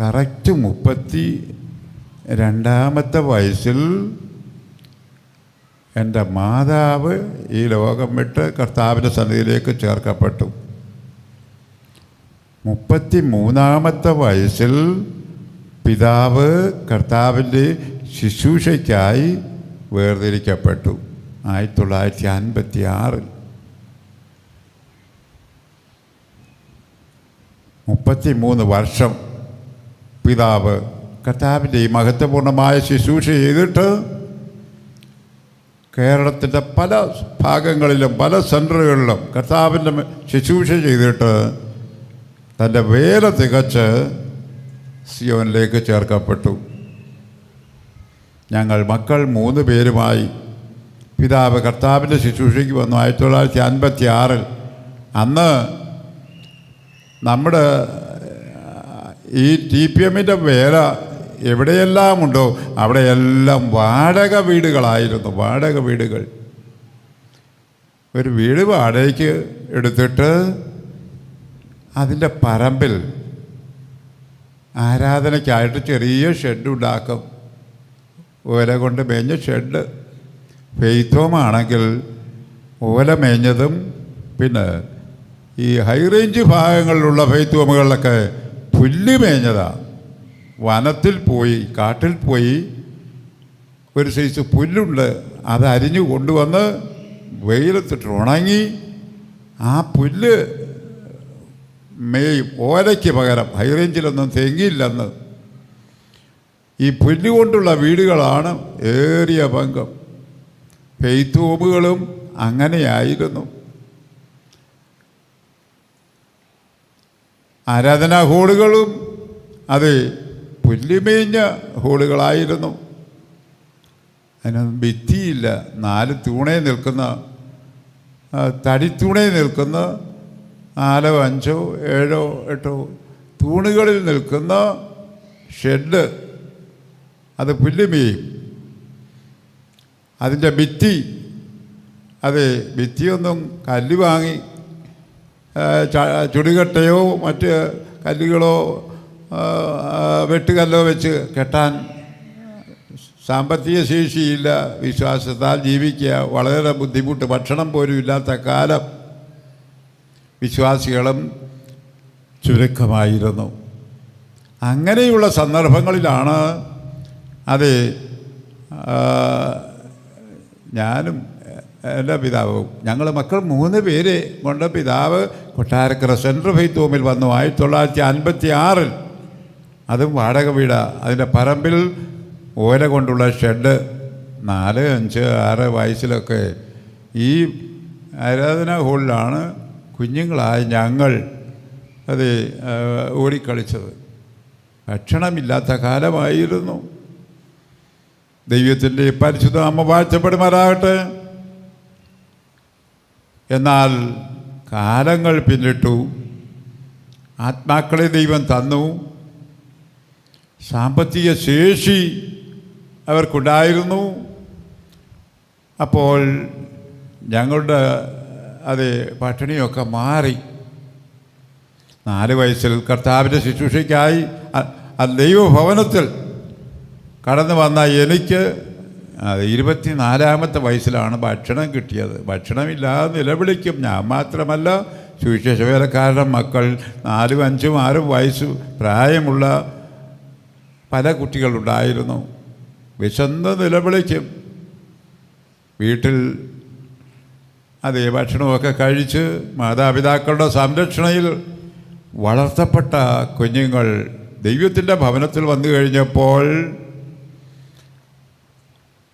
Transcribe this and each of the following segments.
Correct 32-ാമത്തെ വയസ്സിൽ എൻ്റെ മാതാവ് ഈ ലോകം വിട്ട് കർത്താവിൻ്റെ സന്നിധിയിലേക്ക് ചേർക്കപ്പെട്ടു. 33-ാമത്തെ വയസ്സിൽ പിതാവ് കർത്താവിൻ്റെ ശുശ്രൂഷയ്ക്കായി വേർതിരിക്കപ്പെട്ടു. 1956 33 വർഷം പിതാവ് കർത്താവിൻ്റെ ഈ മഹത്വപൂർണമായ ശുശ്രൂഷ ചെയ്തിട്ട് കേരളത്തിൻ്റെ പല ഭാഗങ്ങളിലും പല സെൻറ്ററുകളിലും കർത്താവിൻ്റെ ശുശ്രൂഷ ചെയ്തിട്ട് തൻ്റെ വേല തികച്ച് സിയോനിലേക്ക് ചേർക്കപ്പെട്ടു. ഞങ്ങൾ മക്കൾ 3 പേരുമായി പിതാവ് കർത്താവിൻ്റെ ശുശ്രൂഷയ്ക്ക് വന്നു 1956. അന്ന് നമ്മുടെ ഈ TPM-ൻ്റെ വേല എവിടെയെല്ലാം ഉണ്ടോ അവിടെയെല്ലാം വാടക വീടുകളായിരുന്നു. വാടക വീടുകൾ. ഒരു വീട് വാടകയ്ക്ക് എടുത്തിട്ട് അതിൻ്റെ പറമ്പിൽ ആരാധനയ്ക്കായിട്ട് ചെറിയ ഷെഡ് ഉണ്ടാക്കും. ഓല കൊണ്ട് മേഞ്ഞ ഷെഡ്. ഫെയ്ത്തോമാണെങ്കിൽ ഓല മേഞ്ഞതും പിന്നെ ഈ ഹൈ റേഞ്ച് ഭാഗങ്ങളിലുള്ള ഫെയ്ത്തോമുകളിലൊക്കെ പുല്ല് മേഞ്ഞതാണ്. വനത്തിൽ പോയി കാട്ടിൽ പോയി ഒരു സൈസ് പുല്ലുണ്ട്, അത് അരിഞ്ഞു കൊണ്ടുവന്ന് വെയിലത്തിട്ട് ഉണങ്ങി ആ പുല്ല് മേയും. ഓലയ്ക്ക് പകരം ഹൈ റേഞ്ചിലൊന്നും തെങ്ങില്ലെന്ന്. ഈ പുല്ലുകൊണ്ടുള്ള വീടുകളാണ് ഏറിയ പങ്കം. ഫെയ്ത്തോമുകളും അങ്ങനെയായിരുന്നു. ആരാധനാ ഹോളുകളും അത് പുല്ലുമേഞ്ഞ ഹോളുകളായിരുന്നു. അതിനൊന്നും ഭിത്തിയില്ല. 4 തൂണേ നിൽക്കുന്ന തടിത്തൂണേ നിൽക്കുന്ന 4, 5, 7, 8 തൂണുകളിൽ നിൽക്കുന്ന ഷെഡ്. അത് പുല്ലുമേയും. അതിൻ്റെ ഭിത്തി, അത് ഭിത്തിയൊന്നും കല്ല് വാങ്ങി ചുടുകട്ടയോ മറ്റ് കല്ലുകളോ വെട്ടുകല്ലോ വെച്ച് കെട്ടാൻ സാമ്പത്തിക ശേഷിയില്ല. വിശ്വാസത്താൽ ജീവിക്കുക വളരെ ബുദ്ധിമുട്ട്. ഭക്ഷണം പോലും ഇല്ലാത്ത കാലം. വിശ്വാസികളും ചുരുക്കമായിരുന്നു. അങ്ങനെയുള്ള സന്ദർഭങ്ങളിലാണ് അത് ഞാനും എൻ്റെ പിതാവും ഞങ്ങൾ മക്കൾ 3 പേര് കൊണ്ട് പിതാവ് കൊട്ടാരക്കര സെൻട്രൽ ഫെയ്ത്തോമിൽ വന്നു 1956. അതും വാടക വീടാണ്. അതിൻ്റെ പറമ്പിൽ ഓല കൊണ്ടുള്ള ഷെഡ്. 4, 5, 6 വയസ്സിലൊക്കെ ഈ ആരാധനാ ഹോളിലാണ് കുഞ്ഞുങ്ങളായ ഞങ്ങൾ അത് ഓടിക്കളിച്ചത്. ഭക്ഷണമില്ലാത്ത കാലമായിരുന്നു. ദൈവത്തിൻ്റെ പരിശുദ്ധ നാമം വാഴ്ത്തപ്പെടുമാറാകട്ടെ. എന്നാൽ കാലങ്ങൾ പിന്നിട്ടു. ആത്മാക്കളെ ദൈവം തന്നു. സാമ്പത്തിക ശേഷി അവർക്കുണ്ടായിരുന്നു. അപ്പോൾ ഞങ്ങളുടെ അത് പട്ടിണിയൊക്കെ മാറി. 4 വയസ്സിൽ കർത്താവിൻ്റെ ശുശ്രൂഷയ്ക്കായി ദൈവഭവനത്തിൽ കടന്നു വന്ന എനിക്ക് 24-ാമത്തെ വയസ്സിലാണ് ഭക്ഷണം കിട്ടിയത്. ഭക്ഷണമില്ലാതെ നിലവിളിക്കും. ഞാൻ മാത്രമല്ല, സുവിശേഷ വേലക്കാരുടെ മക്കൾ 4, 5, 6 വയസ്സ് പ്രായമുള്ള പല കുട്ടികളുണ്ടായിരുന്നു. വിശന്ന് നിലവിളിക്കും. വീട്ടിൽ അതേ ഭക്ഷണമൊക്കെ കഴിച്ച് മാതാപിതാക്കളുടെ സംരക്ഷണയിൽ വളർത്തപ്പെട്ട കുഞ്ഞുങ്ങൾ ദൈവത്തിൻ്റെ ഭവനത്തിൽ വന്നു കഴിഞ്ഞപ്പോൾ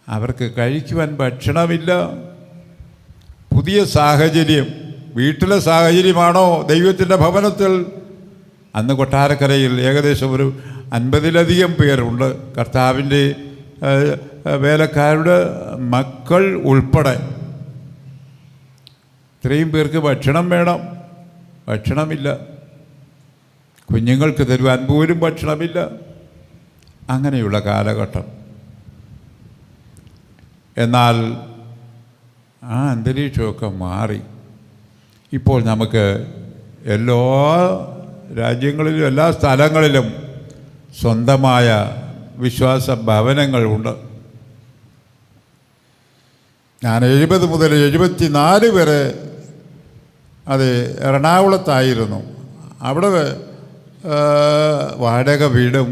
അവർക്ക് കഴിക്കുവാൻ ഭക്ഷണമില്ല. പുതിയ സാഹചര്യം. വീട്ടിലെ സാഹചര്യമാണോ ദൈവത്തിൻ്റെ ഭവനത്തിൽ? അന്ന് കൊട്ടാരക്കരയിൽ ഏകദേശം ഒരു 50-ലധികം പേരുണ്ട്. കർത്താവിൻ്റെ വേലക്കാരുടെ മക്കൾ ഉൾപ്പെടെ. ഇത്രയും പേർക്ക് ഭക്ഷണം വേണം. ഭക്ഷണമില്ല. കുഞ്ഞുങ്ങൾക്ക് തരുവാൻ പോലും ഭക്ഷണമില്ല. അങ്ങനെയുള്ള കാലഘട്ടം. എന്നാൽ ആ അന്തരീക്ഷമൊക്കെ മാറി. ഇപ്പോൾ നമുക്ക് എല്ലാ രാജ്യങ്ങളിലും എല്ലാ സ്ഥലങ്ങളിലും സ്വന്തമായ വിശ്വാസ ഭവനങ്ങളുണ്ട്. ഞാൻ 70 മുതൽ 74 വരെ അത് എറണാകുളത്തായിരുന്നു. അവിടെ വാടക വീടും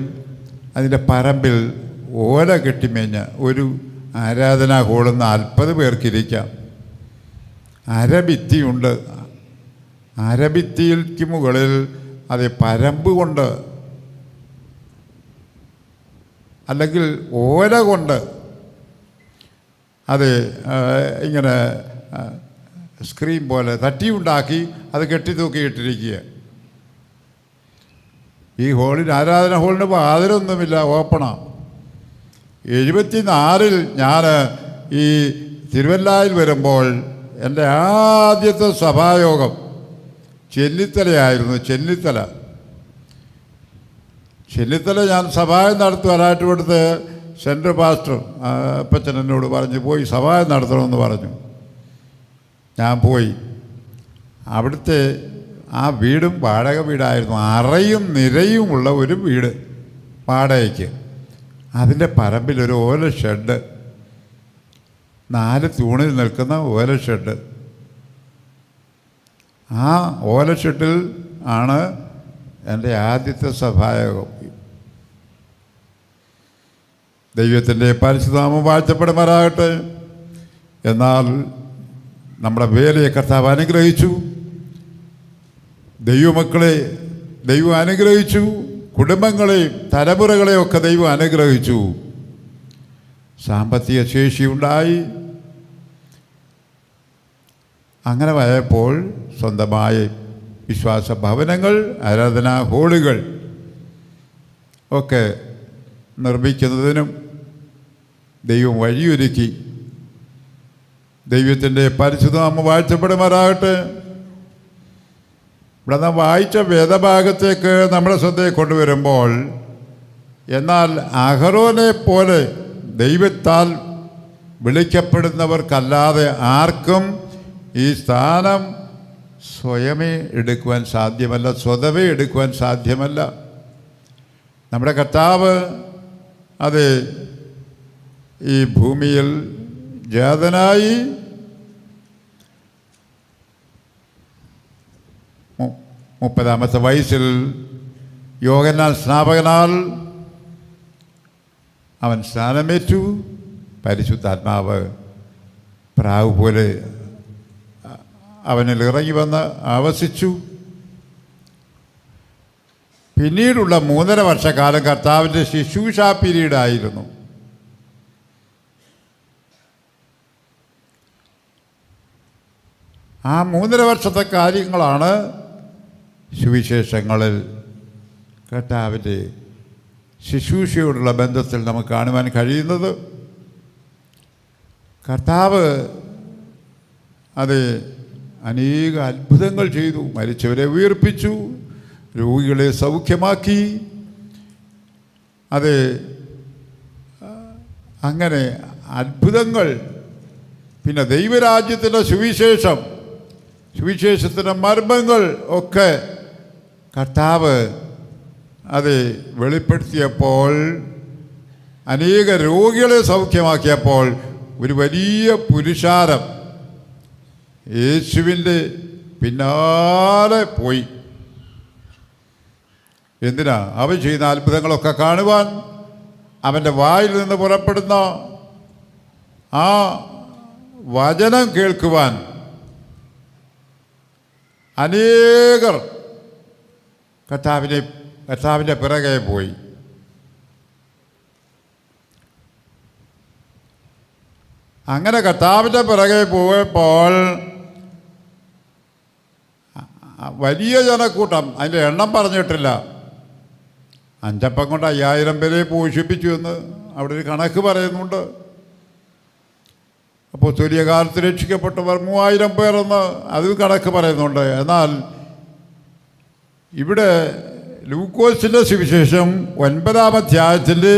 അതിൻ്റെ പറമ്പിൽ ഓല കെട്ടിമേഞ്ഞ ഒരു ആരാധനാ ഹോളിൽ 40 പേർക്കിരിക്കാം. അരഭിത്തിയുണ്ട്. അരഭിത്തിക്ക് മുകളിൽ അത് പരമ്പ് കൊണ്ട് അല്ലെങ്കിൽ ഓല കൊണ്ട് അത് ഇങ്ങനെ സ്ക്രീൻ പോലെ തട്ടിയുണ്ടാക്കി അത് കെട്ടിത്തൂക്കിയിട്ടിരിക്കുക. ഈ ഹോളിന് ആരാധന ഹോളിന് വാതിലൊന്നുമില്ല, ഓപ്പണാണ്. 74 ഞാൻ ഈ തിരുവല്ലായിൽ വരുമ്പോൾ എൻ്റെ ആദ്യത്തെ സഭായോഗം ചെന്നിത്തലയായിരുന്നു. ചെന്നിത്തല ഞാൻ സഭായം നടത്തുവാനായിട്ട് ഇവിടുത്തെ സെൻട്രൽ പാസ്റ്റർ അപ്പച്ചൻ എന്നോട് പറഞ്ഞു, പോയി സഭായം നടത്തണമെന്ന് പറഞ്ഞു. ഞാൻ പോയി. അവിടുത്തെ ആ വീടും വാടക വീടായിരുന്നു. അറയും നിരയുമുള്ള ഒരു വീട് വാടകയ്ക്ക്. അതിൻ്റെ പറമ്പിലൊരു ഓല ഷെഡ്, 4 തൂണിൽ നിൽക്കുന്ന ഓല ഷെഡ്. ആ ഓല ഷെഡിൽ ആണ് എൻ്റെ ആദ്യത്തെ സഭായോഗം. ദൈവത്തിൻ്റെ പരിശുദ്ധനാമം വാഴ്ത്തപ്പെടുമാറാകട്ടെ. എന്നാൽ നമ്മുടെ വേലയെ കർത്താവ് അനുഗ്രഹിച്ചു. ദൈവമക്കളെ ദൈവം അനുഗ്രഹിച്ചു. കുടുംബങ്ങളെയും തലമുറകളെയും ഒക്കെ ദൈവം അനുഗ്രഹിച്ചു. സാമ്പത്തിക ശേഷിയുണ്ടായി. അങ്ങനെ ആയപ്പോൾ സ്വന്തമായി വിശ്വാസ ഭവനങ്ങൾ, ആരാധനാ ഹോളുകൾ ഒക്കെ നിർമ്മിക്കുന്നതിനും ദൈവം വഴിയൊരുക്കി. ദൈവത്തിൻ്റെ പരിശുദ്ധനാമം വാഴ്ത്തപ്പെടുമാറാകട്ടെ. ഇവിടെ നാം വായിച്ച വേദഭാഗത്തേക്ക് നമ്മുടെ ശ്രദ്ധയെ കൊണ്ടുവരുമ്പോൾ, എന്നാൽ അഹറോനെ പോലെ ദൈവത്താൽ വിളിക്കപ്പെടുന്നവർക്കല്ലാതെ ആർക്കും ഈ സ്ഥാനം സ്വയമേ എടുക്കുവാൻ സാധ്യമല്ല, സ്വതവേ എടുക്കുവാൻ സാധ്യമല്ല. നമ്മുടെ കർത്താവ് അത് ഈ ഭൂമിയിൽ ജാതനായി 30-ാമത്തെ വയസ്സിൽ യോഹന്നാൻ സ്നാപകനാൽ അവൻ സ്നാനമേറ്റു. പരിശുദ്ധാത്മാവ് പ്രാവ് പോലെ അവനിൽ ഇറങ്ങി വന്ന് ആവസിച്ചു. പിന്നീടുള്ള 3.5 വർഷക്കാലം കർത്താവിൻ്റെ ശുശ്രൂഷാ പീരീഡായിരുന്നു. ആ 3.5 വർഷത്തെ കാര്യങ്ങളാണ് സുവിശേഷങ്ങളിൽ കർത്താവിൻ്റെ ശുശ്രൂഷയോടുള്ള ബന്ധത്തിൽ നമുക്ക് കാണുവാൻ കഴിയുന്നത്. കർത്താവ് അത് അനേക അത്ഭുതങ്ങൾ ചെയ്തു. മരിച്ചവരെ ഉയർപ്പിച്ചു, രോഗികളെ സൗഖ്യമാക്കി. അത് അങ്ങനെ അത്ഭുതങ്ങൾ. പിന്നെ ദൈവരാജ്യത്തിൻ്റെ സുവിശേഷത്തിൻ്റെ മർമ്മങ്ങൾ ഒക്കെ കർത്താവ് അത് വെളിപ്പെടുത്തിയപ്പോൾ, അനേക രോഗികളെ സൗഖ്യമാക്കിയപ്പോൾ ഒരു വലിയ പുരുഷാരം യേശുവിൻ്റെ പിന്നാലെ പോയി. എന്തിനാ? അവൻ ചെയ്യുന്ന അത്ഭുതങ്ങളൊക്കെ കാണുവാൻ, അവൻ്റെ വായിൽ നിന്ന് പുറപ്പെടുന്ന ആ വചനം കേൾക്കുവാൻ അനേകർ കർത്താവിൻ്റെ പിറകെ പോയി. അങ്ങനെ കർത്താവിൻ്റെ പിറകെ പോയപ്പോൾ വലിയ ജനക്കൂട്ടം, അതിൻ്റെ എണ്ണം പറഞ്ഞിട്ടില്ല, 5 അപ്പം കൊണ്ട് 5000 പേരെ പോഷിപ്പിച്ചു എന്ന് അവിടെ ഒരു കണക്ക് പറയുന്നുണ്ട്. അപ്പോൾ തുല്യ കാലത്ത് രക്ഷിക്കപ്പെട്ടവർ 3000 പേരെന്ന് അത് കണക്ക് പറയുന്നുണ്ട്. എന്നാൽ ഇവിടെ ലൂക്കോസിൻ്റെ സുവിശേഷം 9-ാം അധ്യായത്തിൻ്റെ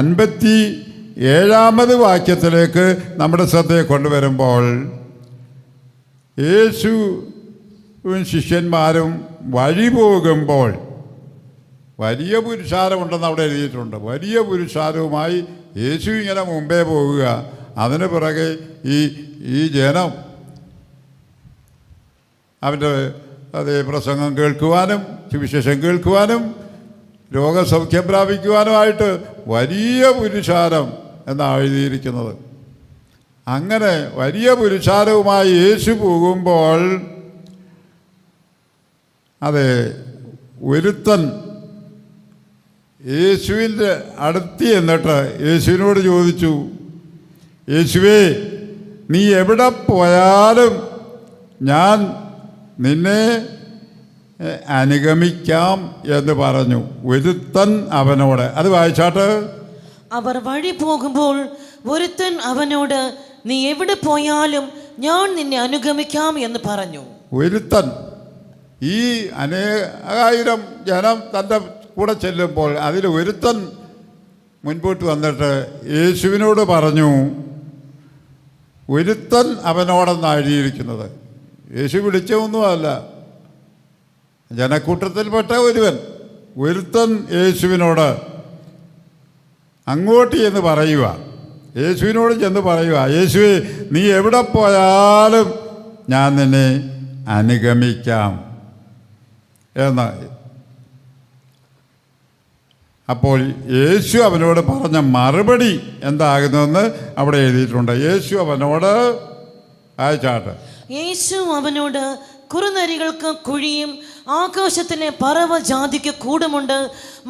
57-ാമത് വാക്യത്തിലേക്ക് നമ്മുടെ ശ്രദ്ധയെ കൊണ്ടുവരുമ്പോൾ, യേശുവും ശിഷ്യന്മാരും വഴി പോകുമ്പോൾ വലിയ പുരുഷാരമുണ്ടെന്ന് അവിടെ എഴുതിയിട്ടുണ്ട്. വലിയ പുരുഷാരവുമായി യേശു ഇങ്ങനെ മുമ്പേ പോവുക. അതിന് പിറകെ ഈ ജനം അവൻ്റെ അതേ പ്രസംഗം കേൾക്കുവാനും സുവിശേഷം കേൾക്കുവാനും രോഗസൗഖ്യം പ്രാപിക്കുവാനുമായിട്ട് വലിയ പുരുഷാരം എന്നാണ് എഴുതിയിരിക്കുന്നത്. അങ്ങനെ വലിയ പുരുഷാരവുമായി യേശു പോകുമ്പോൾ അതെ ഒരുത്തൻ യേശുവിൻ്റെ അടുത്ത് എന്നിട്ട് യേശുവിനോട് ചോദിച്ചു, യേശുവേ, നീ എവിടെ പോയാലും ഞാൻ നിന്നെ അനുഗമിക്കാം എന്ന് പറഞ്ഞു. ഒരുത്തൻ അവനോട്, അത് വായിച്ചാട്ട്. അവർ വഴി പോകുമ്പോൾ ഒരുത്തൻ അവനോട്, നീ എവിടെ പോയാലും ഞാൻ നിന്നെ അനുഗമിക്കാം എന്ന് പറഞ്ഞു. ഒരുത്തൻ, ഈ അനേകായിരം ജനം തൻ്റെ കൂടെ ചെല്ലുമ്പോൾ അതിൽ ഒരുത്തൻ മുൻപോട്ട് വന്നിട്ട് യേശുവിനോട് പറഞ്ഞു. ഒരുത്തൻ അവനോടെന്നാണ് എഴുതിയിരിക്കുന്നത്. യേശു വിളിച്ചൊന്നുമല്ല, ജനക്കൂട്ടത്തിൽപ്പെട്ട ഒരുത്തൻ യേശുവിനോട് അങ്ങോട്ട് എന്ന് പറയുക, യേശുവിനോട് ചെന്ന് പറയുക, യേശുവേ, നീ എവിടെ പോയാലും ഞാൻ നിന്നെ അനുഗമിക്കാം എന്ന്. അപ്പോൾ യേശു അവനോട് പറഞ്ഞ മറുപടി എന്താകുന്നുവെന്ന് അവിടെ എഴുതിയിട്ടുണ്ട്. യേശു അവനോട് അയച്ചാട്ട്. യേശു അവനോട്, കുറുനരികൾക്ക് കുഴിയും ആകാശത്തിലെ പറവ ജാതിക്ക് കൂടുമുണ്ട്,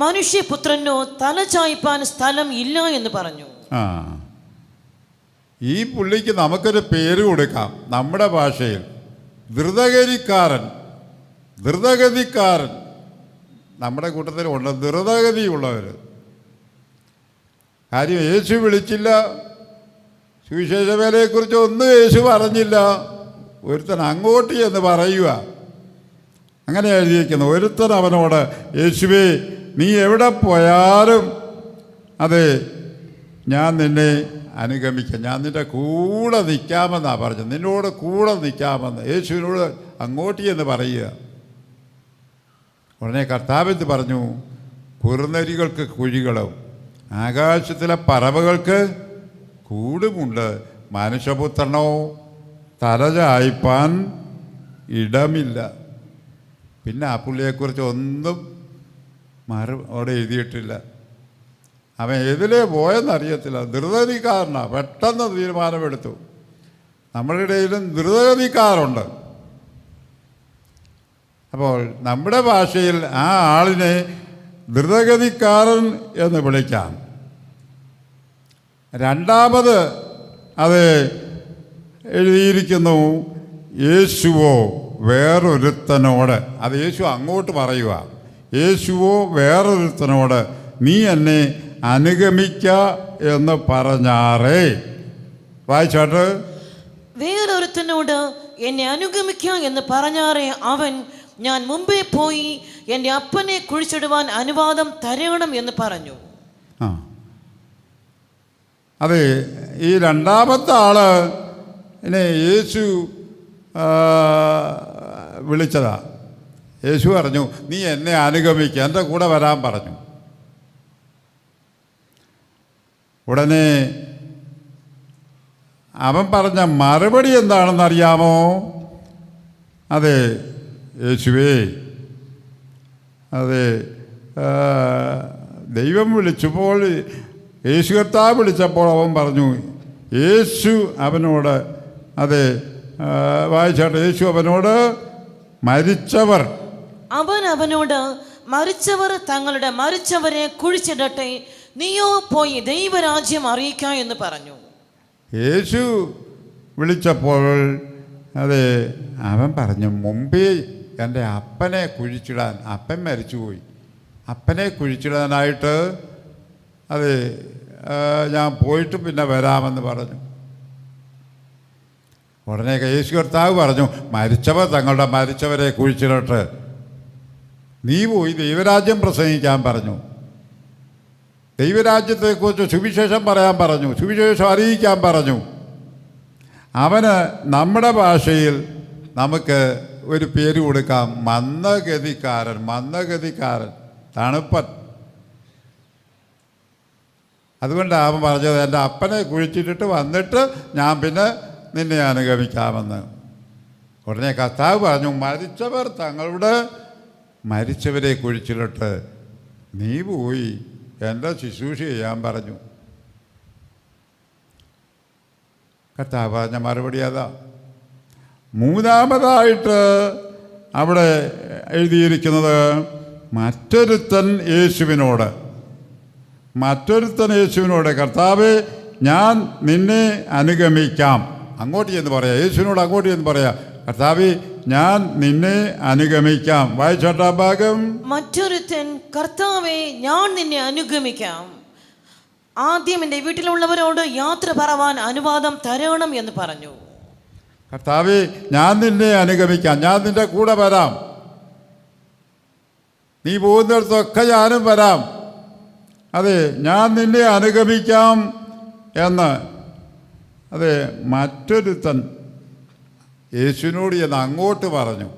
മനുഷ്യപുത്രനോ തല ചായ്പാൻ സ്ഥലം ഇല്ല എന്ന് പറഞ്ഞു. ഈ പുള്ളിക്ക് നമുക്കൊരു പേര് കൊടുക്കാം നമ്മുടെ ഭാഷയിൽ. ദ്രുതഗതിക്കാരൻ നമ്മുടെ കൂട്ടത്തിലുണ്ട്, ദ്രുതഗതിയുള്ളവർ. കാര്യം യേശു വിളിച്ചില്ല, സുവിശേഷ വേലയെക്കുറിച്ച് ഒന്നും യേശു പറഞ്ഞില്ല. ഒരുത്തൻ അങ്ങോട്ട് എന്ന് പറയുക, അങ്ങനെ എഴുതിയിരിക്കുന്നു. ഒരുത്തൻ അവനോട്, യേശുവേ, നീ എവിടെ പോയാലും അതെ ഞാൻ നിന്നെ അനുഗമിക്കാം, ഞാൻ നിൻ്റെ കൂടെ നിൽക്കാമെന്നാണ് പറഞ്ഞത്. നിന്നോട് കൂടെ നിൽക്കാമെന്ന് യേശുവിനോട് അങ്ങോട്ട് എന്ന് പറയുക. ഉടനെ കർത്താവെന്ന് പറഞ്ഞു, കുറുനരികൾക്ക് കുഴികളും ആകാശത്തിലെ പറവകൾക്ക് കൂടുമുണ്ട്, മനുഷ്യപുത്രനോ തല ചായ്പാൻ ഇടമില്ല. പിന്നെ ആ പുള്ളിയെക്കുറിച്ച് ഒന്നും അവിടെ എഴുതിയിട്ടില്ല. അവൻ ഏതിലേ പോയെന്നറിയത്തില്ല. ദ്രുതഗതിക്കാരനാണ്, പെട്ടെന്ന് തീരുമാനമെടുത്തു. നമ്മുടെ ഇടയിലും ദ്രുതഗതിക്കാരുണ്ട്. അപ്പോൾ നമ്മുടെ ഭാഷയിൽ ആ ആളിനെ ദ്രുതഗതിക്കാരൻ എന്ന് വിളിക്കാം. രണ്ടാമത് അത് എഴുതിയിരിക്കുന്നു, യേശുവോ വേറൊരുത്തനോട്, അത് യേശു അങ്ങോട്ട് പറയുക, യേശുവോ വേറൊരുത്തനോട് നീ എന്നെ അനുഗമിക്ക എന്ന് പറഞ്ഞാറേ. വായിച്ചാട്ട്. വേറൊരുത്തനോട് എന്നെ അനുഗമിക്ക എന്ന് പറഞ്ഞാറേ അവൻ, ഞാൻ മുമ്പേ പോയി എൻ്റെ അപ്പനെ കുഴിച്ചിടുവാൻ അനുവാദം തരണം എന്ന് പറഞ്ഞു. അതെ, ഈ രണ്ടാമത്തെ ആള് യേശു വിളിച്ചതാ. യേശു പറഞ്ഞു, നീ എന്നെ അനുഗമിക്കുക, എൻ്റെ കൂടെ വരാൻ പറഞ്ഞു. ഉടനെ അവൻ പറഞ്ഞ മറുപടി എന്താണെന്നറിയാമോ? അതെ, യേശുവേ, അതെ, ദൈവം വിളിച്ചപ്പോൾ, യേശു കർത്താവ് വിളിച്ചപ്പോൾ അവൻ പറഞ്ഞു, യേശു അവനോട്, അതെ വായിച്ചാട്ടെ, യേശു അവനോട്, മരിച്ചവർ, അവൻ അവനോട്, മരിച്ചവർ തങ്ങളുടെ മരിച്ചവരെ കുഴിച്ചിടട്ടെ, നീയോ പോയി ദൈവരാജ്യം അറിയിക്ക എന്ന് പറഞ്ഞു. യേശു വിളിച്ചപ്പോൾ അതെ അവൻ പറഞ്ഞു, മുമ്പേ എൻ്റെ അപ്പനെ കുഴിച്ചിടാൻ, അപ്പൻ മരിച്ചുപോയി, അപ്പനെ കുഴിച്ചിടാനായിട്ട് അതെ ഞാൻ പോയിട്ട് പിന്നെ വരാമെന്ന് പറഞ്ഞു. ഉടനെ യേശു കർത്താവ് പറഞ്ഞു, മരിച്ചവർ തങ്ങളുടെ മരിച്ചവരെ കുഴിച്ചിടട്ടെ, നീ പോയി ദൈവരാജ്യം പ്രസംഗിക്കാൻ പറഞ്ഞു, ദൈവരാജ്യത്തെക്കുറിച്ച് സുവിശേഷം പറയാൻ പറഞ്ഞു, സുവിശേഷം അറിയിക്കാൻ പറഞ്ഞു. അവന് നമ്മുടെ ഭാഷയിൽ നമുക്ക് ഒരു പേര് കൊടുക്കാം, മന്ദഗതിക്കാരൻ. തണുപ്പൻ. അതുകൊണ്ടാണ് അവൻ പറഞ്ഞത്, എൻ്റെ അപ്പനെ കുഴിച്ചിട്ടിട്ട് വന്നിട്ട് ഞാൻ പിന്നെ നിന്നെ അനുഗമിക്കാമെന്ന്. ഉടനെ കർത്താവ് പറഞ്ഞു, മരിച്ചവർ തങ്ങളുടെ മരിച്ചവരെ കുഴിച്ചിട്ട് നീ പോയി എൻ്റെ ശുശ്രൂഷ ചെയ്യാൻ പറഞ്ഞു. കർത്താവ് പറഞ്ഞ മറുപടി അതാ. മൂന്നാമതായിട്ട് അവിടെ എഴുതിയിരിക്കുന്നത്, മറ്റൊരുത്തൻ യേശുവിനോട് കർത്താവേ ഞാൻ നിന്നെ അനുഗമിക്കാം. അങ്ങോട്ട് ചെന്ന് പറയാം, യേശുവിനോട് അങ്ങോട്ട് ചെന്ന് പറയാം, കർത്താവേ ഞാൻ നിന്നെ അനുഗമിക്കാം. വായിച്ചോട്ടാ ഭാഗം. മറ്റൊരുത്തൻ കർത്താവേ ഞാൻ നിന്നെ അനുഗമിക്കാം, ആദ്യം എൻ്റെ വീട്ടിലുള്ളവരോട് യാത്ര പറവാൻ അനുവാദം തരണം എന്ന് പറഞ്ഞു. കർത്താവേ ഞാൻ നിന്നെ അനുഗമിക്കാം, ഞാൻ നിന്റെ കൂടെ വരാം, നീ പോകുന്നിടത്തൊക്കെ ഞാനും വരാം, അതെ ഞാൻ നിന്നെ അനുഗമിക്കാം എന്ന് അതെ മറ്റൊരുത്തൻ യേശുവിനോട് എന്ന് അങ്ങോട്ട് പറഞ്ഞു.